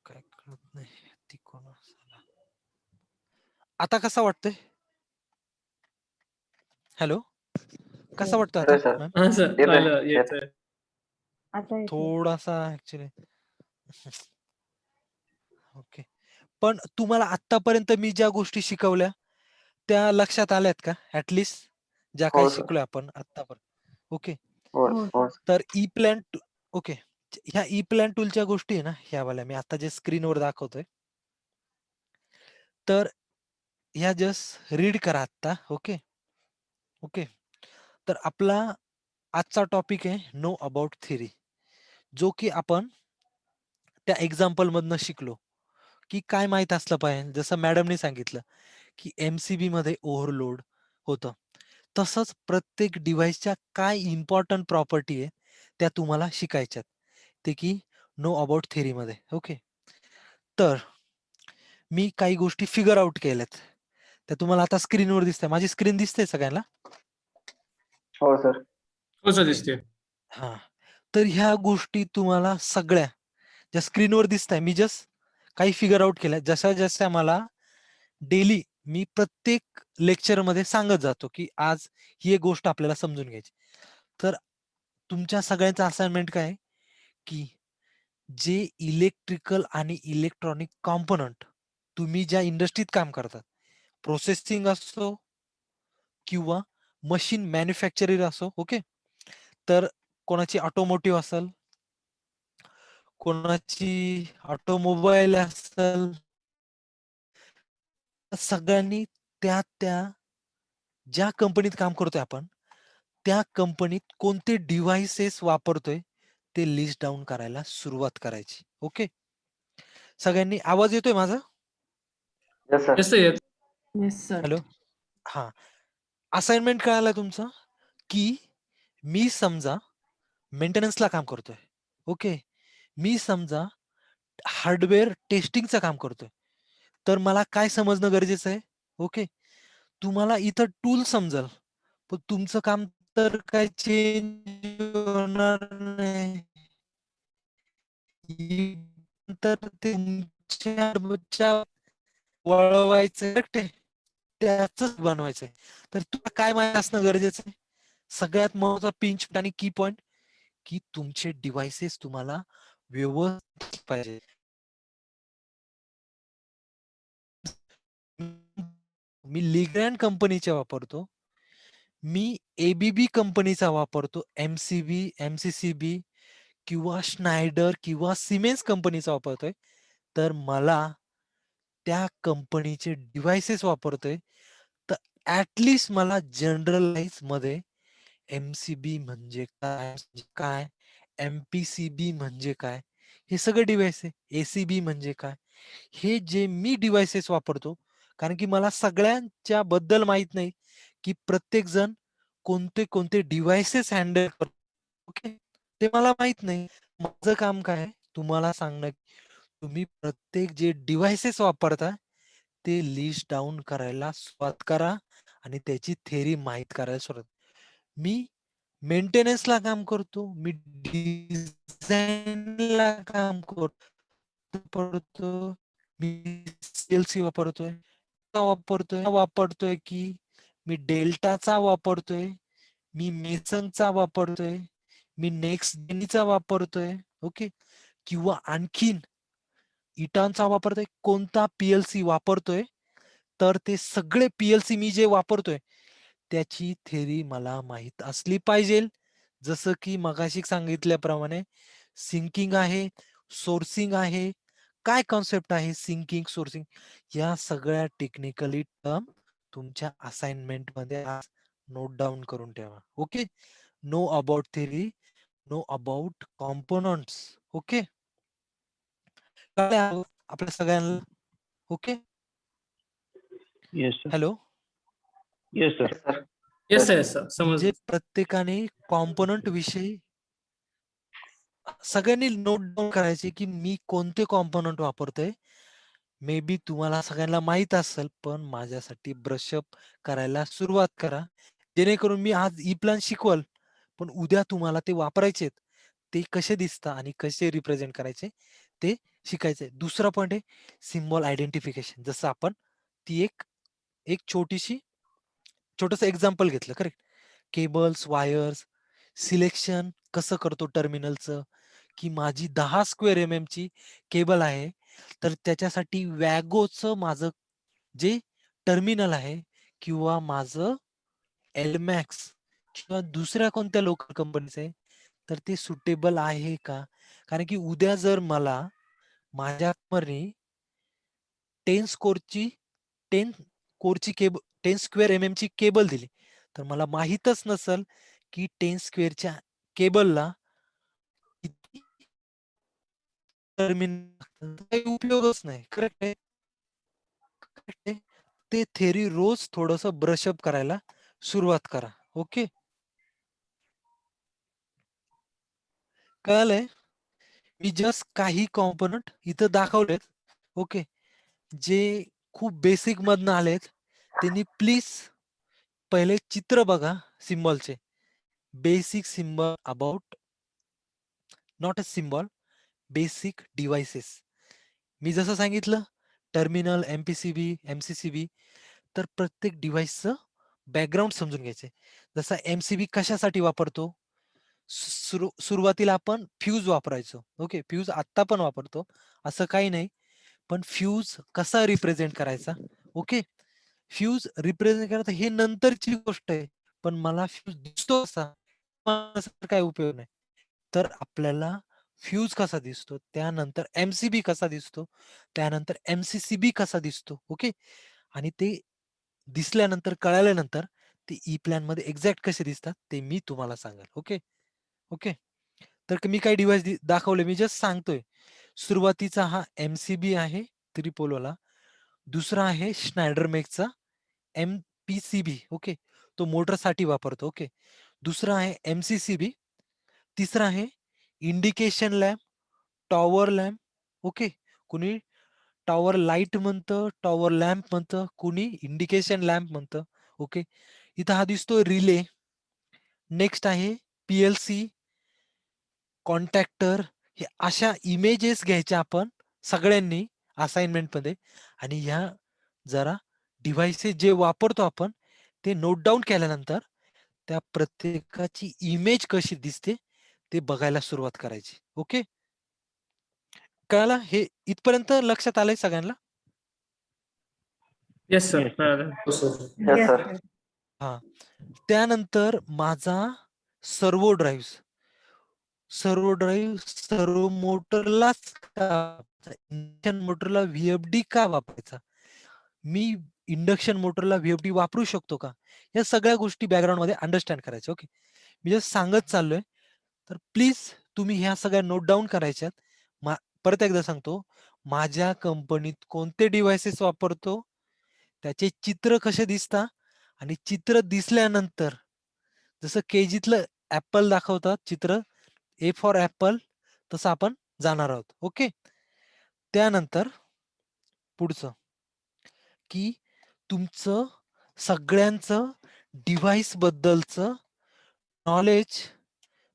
काय कळत नाही ती कोण असेल. आता कसा वाटतोय? हॅलो, कसा Yes. वाटतोय येतोय आता सर. मॅम? हा सर येतोय. आलं येतोय. आता येते. थोडासा ऍक्च्युली ओके. पण तुम्हाला आतापर्यंत मी ज्या गोष्टी शिकवल्या त्या लक्षात आल्यात का? ऍटलिस्ट ज्या काही हो सर. शिकलोय आपण आतापर्यंत. ओके. हो हो हो सर. सर. तर ई प्लॅन ओके. ह्या ई प्लॅन टूलच्या गोष्टी आहे ना, ह्या वाल्या मी आता जे स्क्रीनवर दाखवतोय. तर ह्या जस्ट रीड करा आता. ओके. ओके. तर आपला आजचा टॉपिक आहे नो अबाउट थिअरी, जो की आपण त्या एक्झाम्पल मधनं शिकलो, की काय माहीत असलं पाहिजे. जसं मॅडमने सांगितलं, की एम-सी-बी मध्ये ओव्हरलोड होतं. तसंच प्रत्येक डिव्हाइसच्या काय इम्पोर्टंट प्रॉपर्टी आहे, त्या तुम्हाला शिकायच्यात. ते की नो अबाउट थिअरीमध्ये. ओके. तर मी काही गोष्टी फिगर आउट केल्यात. त्या तुम्हाला आता स्क्रीनवर दिसतंय. माझी स्क्रीन दिसते सगळ्यांना? हो सर. हो सर ओके. दिसते. हां. तर ह्या गोष्टी तुम्हाला सगळ्या ज्या स्क्रीनवर दिसताय, मी जस्ट काही फिगर आउट केल्या. जशा मला डेली मी प्रत्येक लेक्चरमध्ये सांगत जातो, की आज ही एक गोष्ट आपल्याला समजून घ्यायची. तर तुमच्या सगळ्यांचं असाइनमेंट काय आहे, की जे इलेक्ट्रिकल आणि इलेक्ट्रॉनिक कॉम्पोनंट तुम्ही ज्या इंडस्ट्रीत काम करतात, प्रोसेसिंग असो किंवा मशीन मॅन्युफॅक्चरर असो, ओके. तर कोणाची ऑटोमोटिव्ह असेल, कोणाची ऑटोमोबाईल असेल, सगळ्यांनी त्या ज्या कंपनीत काम करतोय आपण, त्या कंपनीत कोणते डिव्हाइसेस वापरतोय, ते लिस्ट डाउन करायला सुरुवात करायची. ओके. सगळ्यांनी आवाज येतोय माझा? Yes sir. येस येत. Yes sir. हॅलो. हां. असाइनमेंट काय आलाय तुमचा, की मी समजा मेंटेनन्सला काम करतोय. ओके. मी समजा हार्डवेअर टेस्टिंगचं काम करतोय. तर मला काय समजणं गरजेचं आहे? ओके. तुम्हाला इथं टूल समजल, पण तुमचं काम तर काही चेंज होणार नाही. तर ते तुमच्या वळवायचं ते त्याचंच बनवायचंय. तर तुला काय माहिती असणं गरजेचं आहे? सगळ्यात महत्त्वाचा पिंच आणि की पॉइंट, की तुमचे डिव्हाइसेस तुम्हाला व्यवस्थित पाहिजे. मी लिग्रँड कंपनीचे वापरतो. मी एबीबी कंपनीचा वापरतो. एमसीबी, एमसीसीबी किंवा स्नायडर किंवा सिमेन्स कंपनीचा वापरतोय. तर मला त्या कंपनीचे डिव्हाइसेस वापरतोय. तर ॲट लीस्ट मला जनरलाइजमध्ये एम-सी-बी म्हणजे काय? एम-पी-सी-बी म्हणजे काय? हे सगळे डिव्हाइस आहे. ए-सी-बी म्हणजे काय? हे जे मी डिव्हाइसेस वापरतो, कारण की मला सगळ्यांच्या बद्दल माहीत नाही, की प्रत्येक जण कोणते डिव्हाइसेस हँडल करतो. ओके. ते मला माहीत नाही. माझं काम काय आहे? तुम्हाला सांगणं, तुम्ही प्रत्येक जे डिव्हाइसेस वापरता, ते लिस्ट डाउन करायला सुरुवात करा आणि त्याची थिअरी माहीत करायला सुरुवात. मी मेंटेनन्सला काम करतो. मी डिझाइनला काम करतो. मी सी वापरतोय. वापरतोय की मी डेल्टाचा वापरतोय. मी मेसनचा वापरतोय. मी नेक्स्ट जेनचा वापरतोय. ओके. किंवा आणखीन इटानचा वापरतोय. कोणता पी-एल-सी वापरतोय, तर ते सगळे पी-एल-सी मी जे वापरतोय, त्याची थिअरी मला माहीत असली पाहिजेल. जसं की मगाशी सांगितल्याप्रमाणे सिंकिंग आहे, सोर्सिंग आहे. काय कन्सेप्ट आहे सिंकिंग, सोर्सिंग? या सगळ्या टेक्निकली टर्म तुमच्या असाइनमेंटमध्ये आज नोट डाउन करून ठेवा. Okay. Know about theory, know about components. Okay. कळलं आपल्या सगळ्यांना? Okay. Yes, sir. Hello. Yes, sir. Yes sir. Yes yes sir समजलं. म्हणजे प्रत्येकाने कॉम्पोनंट विषयी सगळ्यांनी नोट डाउन करायचे, की मी कोणते कॉम्पोनंट वापरतोय. मे बी तुम्हाला सगळ्यांना माहीत असेल, पण माझ्यासाठी ब्रशअप करायला सुरुवात करा. जेणेकरून मी आज ई प्लॅन शिकवल, पण उद्या तुम्हाला ते वापरायचेत. ते कसे दिसतात आणि कसे रिप्रेझेंट करायचे ते शिकायचंय. दुसरा पॉइंट आहे सिम्बॉल आयडेंटिफिकेशन. जसं आपण ती एक एक छोटंसं एक्झाम्पल घेतलं करेक्ट. केबल्स, वायर्स, सिलेक्शन कसं करतो टर्मिनलचं, की माझी 10 स्क्वेअर ची केबल आहे, तर त्याच्यासाठी वॅगोचं माझं जे टर्मिनल आहे किंवा माझं एल्मॅक्स किंवा दुसऱ्या कोणत्या लोकल कंपनीचं आहे, तर ते सुटेबल आहे का? कारण की उद्या जर मला माझ्या 10 स्क्वेअर mm ची केबल दिली, तर मला माहीतच नसेल की 10 स्क्वेअरच्या केबलला किती टर्मिनल काही उपयोगच नाही. करेक्ट आहे? करेक्ट आहे? ते थेअरी रोज थोडंसं ब्रशअप करायला सुरुवात करा. ओके? कळालंय? मी जस्ट काही कॉम्पोनंट इथं दाखवलेत. ओके? जे खूप बेसिक मधनं आलेत, त्यांनी प्लीज पहिले चित्र बघा सिम्बॉलचे. Basic symbol about not a symbol, basic devices. मी जसं सांगितलं टर्मिनल, एमपीसीबी, एमसीसीबी, तर प्रत्येक डिव्हाइसचं बॅकग्राऊंड समजून घ्यायचे. जसा एमसीबी कशासाठी वापरतो? सुरुवातीला आपण फ्यूज वापरायचो. ओके, फ्यूज आत्ता पण वापरतो, असं काही नाही. पण फ्यूज कसा रिप्रेझेंट करायचा? ओके, फ्यूज रिप्रेझेंट करायचा हे नंतरची गोष्ट आहे. पण मला फ्यूज दिसतो कसा? काय उपयोग नाही. तर आपल्याला फ्यूज कसा दिसतो, त्यानंतर एमसीबी कसा दिसतो, त्यानंतर एमसीसीबी कसा दिसतो. ओके, आणि ते दिसल्यानंतर कळाल्यानंतर ते ई प्लॅन मध्ये एक्झॅक्ट कसे दिसतात ते मी तुम्हाला सांगेल. Okay okay. तर मी काही डिव्हाइस दाखवले, मी जस्ट सांगतोय. सुरुवातीचा हा एमसीबी आहे त्रिपोलोला. दुसरा आहे स्नायडर मेकचा एमपीसीबी. ओके, तो मोटरसाठी वापरतो. ओके, दुसरा आहे एमसीसीबी. तिसरा आहे indication lamp, tower lamp. Okay, कुणी टॉवर लाईट म्हणतं, टॉवर लॅम्प म्हणतं, कुणी इंडिकेशन लॅम्प म्हणतं. ओके, इथं हा दिसतो रिले. नेक्स्ट आहे पीएलसी, कॉन्टॅक्टर. हे अशा इमेजेस घ्यायच्या आपण सगळ्यांनी असाइनमेंट मध्ये, आणि ह्या जरा डिव्हाइसेस जे वापरतो आपण ते नोट डाऊन केल्यानंतर त्या प्रत्येकाची इमेज कशी दिसते ते बघायला सुरुवात करायची. ओके, कळालं? हे इथपर्यंत लक्षात आलंय सगळ्यांना? Yes sir, Yes, sir. कळालं. Yes, Yes, sir. sir. हा, त्यानंतर माझा सर्वो सर्वो मोटरलाच इंडक्शन मोटरला व्हीएफडी का वापरायचा? मी इंडक्शन मोटरला व्हीएफडी वापरू शकतो का? या सगळ्या गोष्टी बॅकग्राऊंड मध्ये अंडरस्टँड करायच्या. ओके, मी जस्ट सांगत चाललोय. तर प्लीज तुम्ही ह्या सगळ्या नोट डाऊन करायच्यात. परत एकदा सांगतो, माझ्या कंपनीत कोणते डिव्हाइसेस वापरतो, त्याचे चित्र कसे दिसतात, आणि चित्र दिसल्यानंतर जसं केजीतलं ऍपल दाखवतात चित्र, ए फॉर ऍपल, तसं आपण जाणार आहोत. ओके, त्यानंतर पुढचं की तुमचं सगळ्यांचं डिव्हाइस बद्दलचं नॉलेज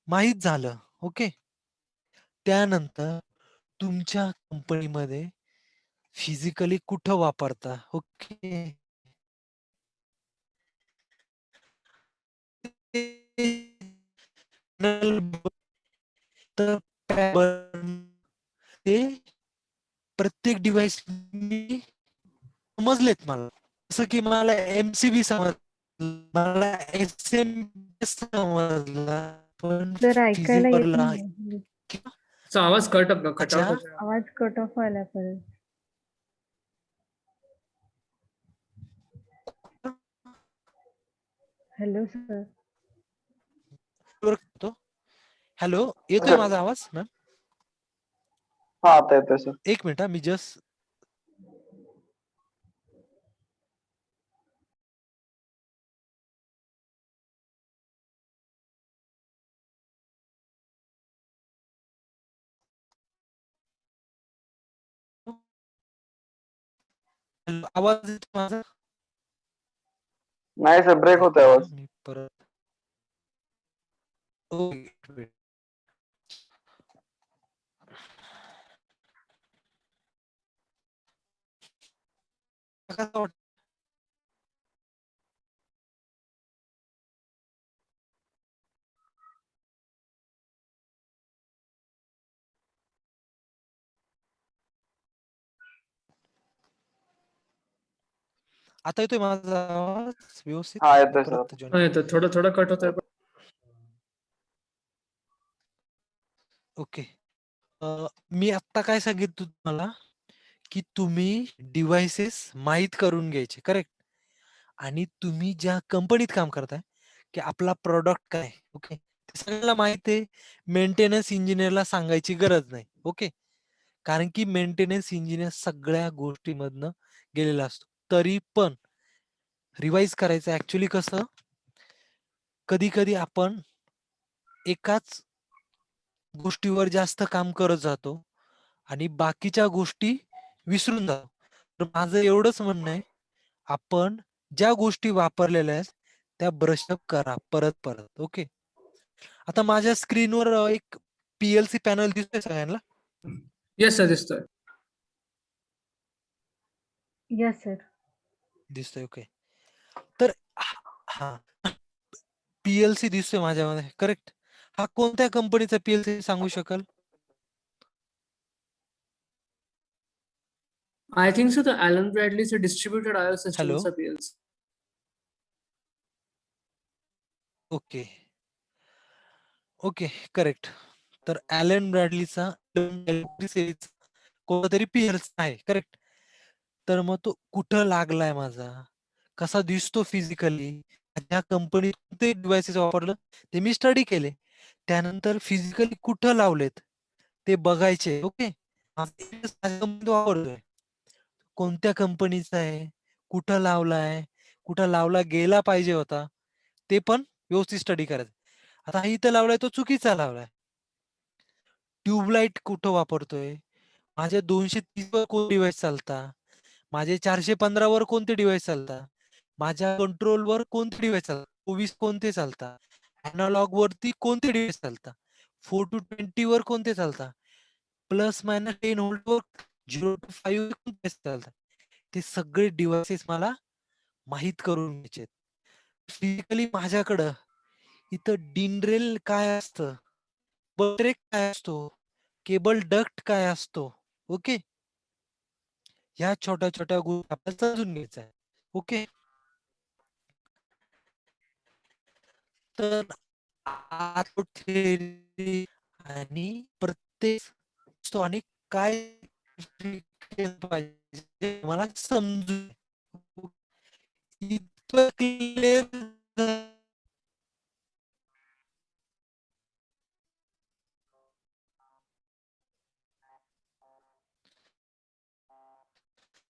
माहीत झालं. ओके, त्यानंतर तुमच्या कंपनीमध्ये फिजिकली कुठं वापरता. ओके, तर ते प्रत्येक डिव्हाइस समजलेत मला. जसं की मला एमसीबी समजलं, मला एसएम समजला, पण सर ऐकायला येत फिजिकलला नाही. चा आवाज कटआउट अच्छा. होतोय. आवाज कट ऑफ व्हायला परत. Hello sir. हॅलो, येतोय माझा आवाज मॅम? हा, आता येतोय सर. एक मिनिट, मी जस्ट आवाज येतो माझा? नाही सर, ब्रेक एक होतोय मिनिट, आवाज. मी परत ओके. कसं वाटतं? आता येतोय माझा आवाज व्यवस्थित? हा, मी येतोय सर. परत हा, येतो. थोडं थोडं कट होतोय. ओके. मी आत्ता काय सांगितलं तुम्हाला, की तुम्ही डिव्हाइसेस माहीत करून घ्यायचे, करेक्ट? आणि तुम्ही ज्या कंपनीत काम करताय, की आपला प्रॉडक्ट काय, ओके? ते सगळ्यांना माहिती आहे. मेंटेनन्स इंजिनिअरला सांगायची गरज नाही, ओके? कारण की मेंटेनन्स इंजिनिअर सगळ्या गोष्टीमधनं गेलेला असतो. तरी पण रिवाईज करायचं ॲक्चुअली कसं, कधी-कधी आपण एकाच गोष्टीवर जास्त काम करत जातो आणि बाकीच्या गोष्टी विसरून जातो. तर माझं एवढंच म्हणणं आहे, आपण ज्या गोष्टी वापरलेल्या आहेत, त्या ब्रशअप करा परत-परत. ओके. आता माझ्या स्क्रीनवर एक पी-एल-सी पॅनल दिसतोय सगळ्यांना? येस सर, दिसतोय. Yes sir. दिसतोय, ओके. तर हां, पी-एल-सी दिसतोय माझ्यामध्ये, करेक्ट? हा कोणत्या कंपनीचा पी-एल-सी सांगू शकाल? I think so the Allen ब्रॅडलीचं डिस्ट्रिब्युटेड आय/ओ हॅलो? सिस्टमचा पी-एल-सी. ओके. Okay, correct. तर ॲलन ब्रॅडलीचा सिरीजचा कोणतातरी पी-एल-सी आहे, करेक्ट? तर मग तो कुठं लागलाय माझा? कसा दिसतो फिजिकली? त्या कंपनीत कोणते डिव्हाइसेस वापरलं ते मी स्टडी केले. त्यानंतर फिजिकली कुठं लावलेत ते बघायचे, ओके? माझ्या कंपनीत वापरतोय. कोणत्या कंपनीचा आहे? कुठं लावलाय? कुठं लावला गेला पाहिजे होता? ते पण व्यवस्थित स्टडी करायचं. आता हा इथं लावलाय तो चुकीचा लावलाय. ट्यूबलाईट कुठं वापरतोय? माझ्या 230 वर कोण डिव्हाइस चालता? माझे 415 वर कोणते डिव्हाइस चालतात? माझ्या कंट्रोलवर कोणते डिव्हाइस चालतात? 24 कोणते चालतात? एनालॉग वरती कोणते डिव्हाइस चालतात? 4 to 20 वर कोणते चालतात? प्लस मायनस 10 व्होल्टवर 0 to 5 कोणते चालतात? ते सगळे डिव्हाइसेस मला माहीत करून घ्यायचे आहेत. फिजिकली माझ्याकडं इथं DIN रेल काय असतं? बट्रेक काय असतो? केबल डक्ट काय असतो? ओके. ह्या छोट्या-छोट्या गोष्टी आपल्याला समजून घ्यायच्या आहे. ओके. तर थेरी आणि प्रत्येक असतो आणि काय केलं पाहिजे मला समजून इतकं क्लिअर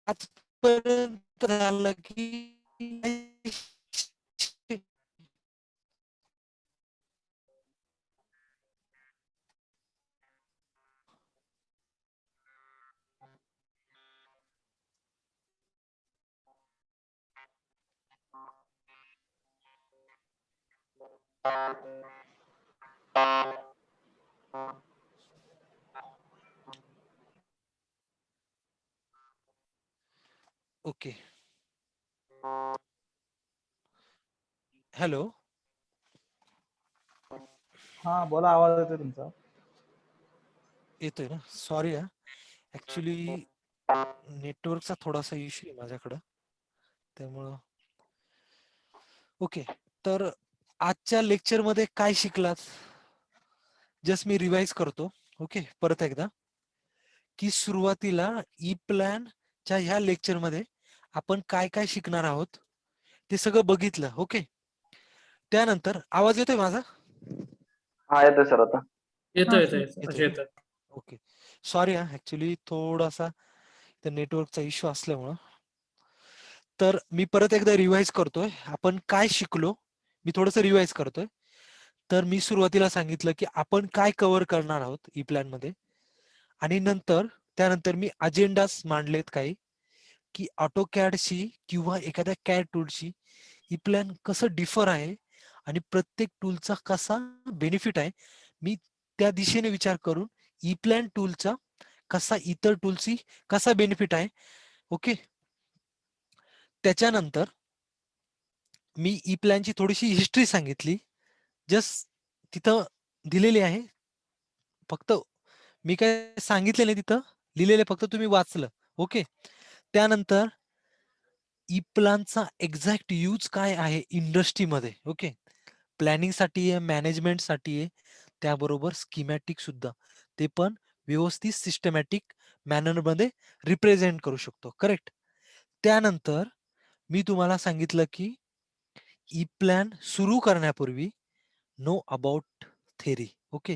आजपर्यंत झालं की ओके. हॅलो. हा बोला, आवाज येतोय तुमचा. येतोय ना? सॉरी हां. ॲक्चुअली नेटवर्कचा थोडासा इश्यू आहे माझ्याकडं. त्यामुळं ओके. तर आजच्या लेक्चरमध्ये काय शिकलात? जस्ट मी रिवाईज करतो. ओके. परत एकदा. की सुरुवातीला ई-प्लॅनच्या ह्या लेक्चरमध्ये आपण काय-काय शिकणार आहोत, ते सगळं बघितलं. ओके. त्यानंतर आवाज येतोय माझा? हा येतोय सर आता. येतोय, हा येतोय, सर. येतोय. येतोय ना? ओके. सॉरी हां, ॲक्चुअली थोडासा नेटवर्कचा इश्यू असल्यामुळं. तर मी परत एकदा रिवाईज करतोय. आपण काय शिकलो? मी थोडंसं रिवाईज करतोय. तर मी सुरुवातीला सांगितलं, की आपण काय कव्हर करणार आहोत ई-प्लॅनमध्ये आणि त्यानंतर मी अजेंडाज मांडलेत काही, की AutoCADशी किंवा एखाद्या CAD टूलशी ई-प्लॅन कसं डिफर आहे आणि प्रत्येक टूलचा कसा बेनिफिट आहे. मी त्या दिशेने विचार करून ई-प्लॅन टूलचा कसा इतर टूलशी कसा बेनिफिट आहे. ओके. त्याच्यानंतर मी ई-प्लॅनची थोडीशी हिस्ट्री सांगितली. जस्ट तिथं दिलेली आहे. फक्त मी काय सांगितले नाही तिथं, लिहिलेलं फक्त तुम्ही वाचलं. ओके. त्यानंतर ई-प्लॅनचा एक्झॅक्ट यूज काय आहे इंडस्ट्रीमध्ये. ओके. प्लॅनिंगसाठी आहे, मॅनेजमेंटसाठी आहे. त्याबरोबर स्कीमॅटिक सुद्धा, ते पण व्यवस्थित सिस्टमॅटिक मॅनरमध्ये रिप्रेझेंट करू शकतो. करेक्ट. त्यानंतर मी तुम्हाला सांगितलं की ई प्लॅन सुरू करण्यापूर्वी know about theory. Okay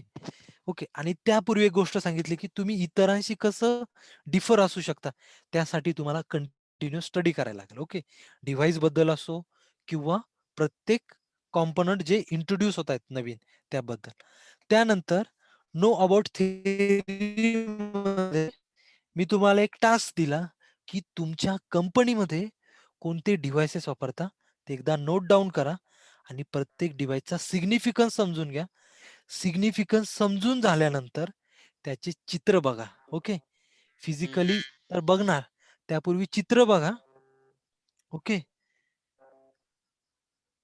okay. आणि त्यापूर्वी एक गोष्ट सांगितली की तुम्ही इतरांशी कसं डिफर असू शकता, त्यासाठी तुम्हाला कंटिन्यू स्टडी करायला लागेल. ओके. डिव्हाइस बद्दल असो किंवा प्रत्येक कॉम्पोनंट जे इंट्रोड्यूस होत आहेत नवीन त्याबद्दल. त्यानंतर नो अबाउट थेरी मध्ये मी तुम्हाला एक टास्क दिला की तुमच्या कंपनीमध्ये कोणते डिव्हाइसेस वापरता ते एकदा नोट डाऊन करा आणि प्रत्येक डिव्हाइसचा सिग्निफिकन्स समजून घ्या. सिग्निफिकन्स समजून झाल्यानंतर त्याचे चित्र बघा. ओके. फिजिकली तर बघणार, त्यापूर्वी चित्र बघा. ओके.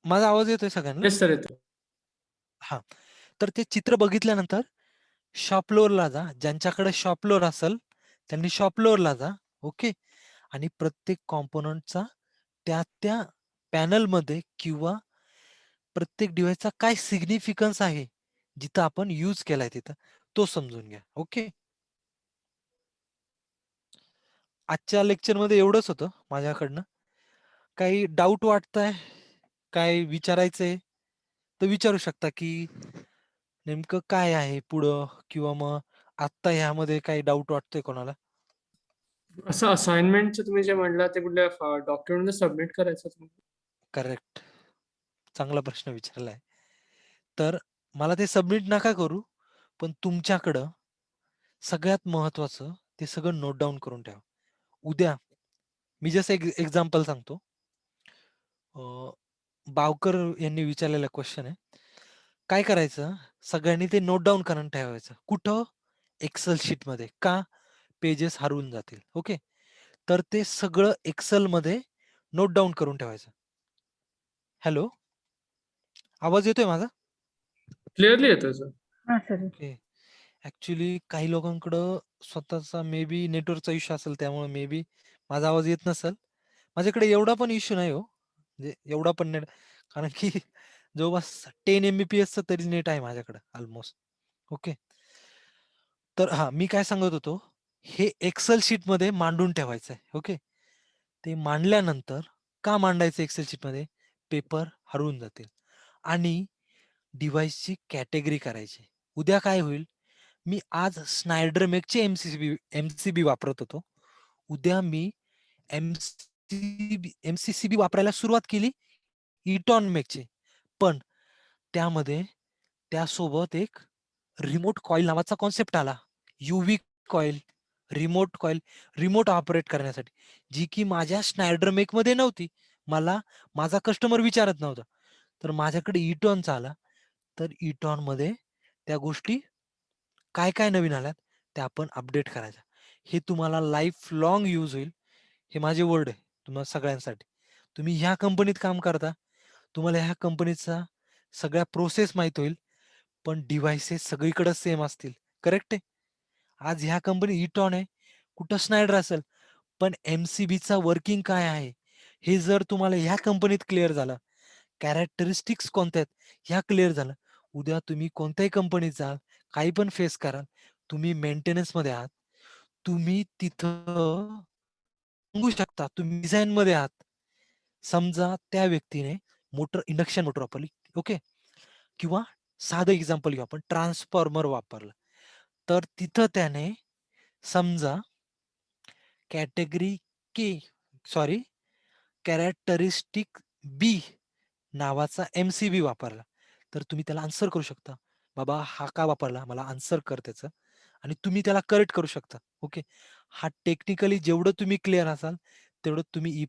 माझा आवाज येतोय सगळ्यांना? येस सर, येतो. हा. तर ते चित्र बघितल्यानंतर शॉप फ्लोअरला जा. ज्यांच्याकडे शॉप फ्लोअर असेल त्यांनी शॉप फ्लोअरला जा. ओके. आणि प्रत्येक कॉम्पोनंटचा त्या पॅनलमध्ये किंवा प्रत्येक डिव्हाइसचा काय सिग्निफिकन्स आहे जिथं आपण यूज केलाय तिथं, तो समजून घ्या. ओके. आजच्या लेक्चरमध्ये एवढंच होतं माझ्याकडनं. काही डाऊट वाटतंय, काय विचारायचंय तर विचारू शकता की नेमकं काय आहे पुढं, किंवा मग आत्ता ह्यामध्ये काही डाऊट वाटतोय कोणाला? असं असाइनमेंटचं तुम्ही जे म्हणलं ते कुठल्या डॉक्युमेंट सबमिट करायचं तुम्हाला? करेक्ट. चांगला प्रश्न विचारलाय. तर मला ते सबमिट नका करू, पण तुमच्याकडं सगळ्यात महत्वाचं ते सगळं नोट डाऊन करून ठेवा. उद्या मी जसं एक एक्झाम्पल सांगतो. बावकर यांनी विचारलेला क्वेश्चन आहे. काय करायचं, सगळ्यांनी ते नोट डाऊन करून ठेवायचं. कुठं? एक्सेल शीटमध्ये. का? पेजेस हरवून जातील. ओके. तर ते सगळं एक्सेलमध्ये नोट डाऊन करून ठेवायचं. हॅलो, आवाज येतोय माझा? क्लिअरली येतोय सर. हा सर. ओके. ऍक्च्युली काही लोकांकडं स्वतःचा मे बी नेटवर्कचा इश्यू असेल, त्यामुळे मे बी माझा आवाज येत नसेल. माझ्याकडे एवढा पण इश्यू नाही हो, म्हणजे एवढा पण नेट, कारण की जवळपास 10 MBPS तरी नेट आहे माझ्याकडे ऑलमोस्ट. ओके. तर हा, मी काय सांगत होतो, हे एक्सेल शीट मध्ये मांडून ठेवायचं आहे. ओके. ते मांडल्यानंतर का मांडायचं एक्सेल शीट मध्ये? पेपर हरवून जातील. आणि डिव्हाइसची कॅटेगरी करायची. उद्या काय होईल, मी आज स्नायडर मेकचे एमसीबी वापरत होतो. उद्या मी एमसीसीबी वापरायला सुरुवात केली इटॉन मेकचे. पण त्यामध्ये त्यासोबत एक रिमोट कॉईल नावाचा कॉन्सेप्ट आला. UV coil, remote coil, remote operate करण्यासाठी, जी की माझ्या स्नायडर मेकमध्ये नव्हती. मला माझा कस्टमर विचारत नव्हता. तर माझ्याकडे इटॉनचा आला. तर इटॉनमध्ये त्या गोष्टी काय काय नवीन आल्यात त्या आपण अपडेट करायच्या. हे तुम्हाला लाईफ लॉंग यूज होईल. हे माझे वर्ड आहे तुम्हाला सगळ्यांसाठी. तुम्ही ह्या कंपनीत काम करता, तुम्हाला ह्या कंपनीचा सगळ्या प्रोसेस माहित होईल, पण डिव्हाइसेस सगळीकडे सेम असतील. करेक्ट आहे? आज ह्या कंपनी इटॉन आहे, कुठं स्नायडर असेल, पण एमसीबीचा वर्किंग काय आहे हे जर तुम्हाला ह्या कंपनीत क्लिअर झालं, कॅरेक्टरिस्टिक्स कोणत्या आहेत ह्या क्लिअर झालं, उद्या तुम्ही कोणत्याही कंपनीत जाल, काही पण फेस कराल, तुम्ही मेंटेनन्स मध्ये आहात, तुम्ही तिथं सांगू शकता तुम्ही डिझाईन मध्ये आहात. समजा त्या व्यक्तीने इंडक्शन मोटर वापरली. ओके. किंवा साधं एक्झाम्पल घेऊ आपण, ट्रान्सफॉर्मर वापरलं. तर तिथं त्याने समजा कॅटेगरी के, सॉरी, कॅरेक्टरिस्टिक बी नावाचा एमसीबी वापरला. तर तुम्ही त्याला आन्सर करू शकता, बाबा हा का वापरला, मला आन्सर कर त्याचं, आणि तुम्ही त्याला करेक्ट करू शकता. ओके. हा टेक्निकली जेवढं तुम्ही क्लिअर असाल तेवढं तुम्ही ई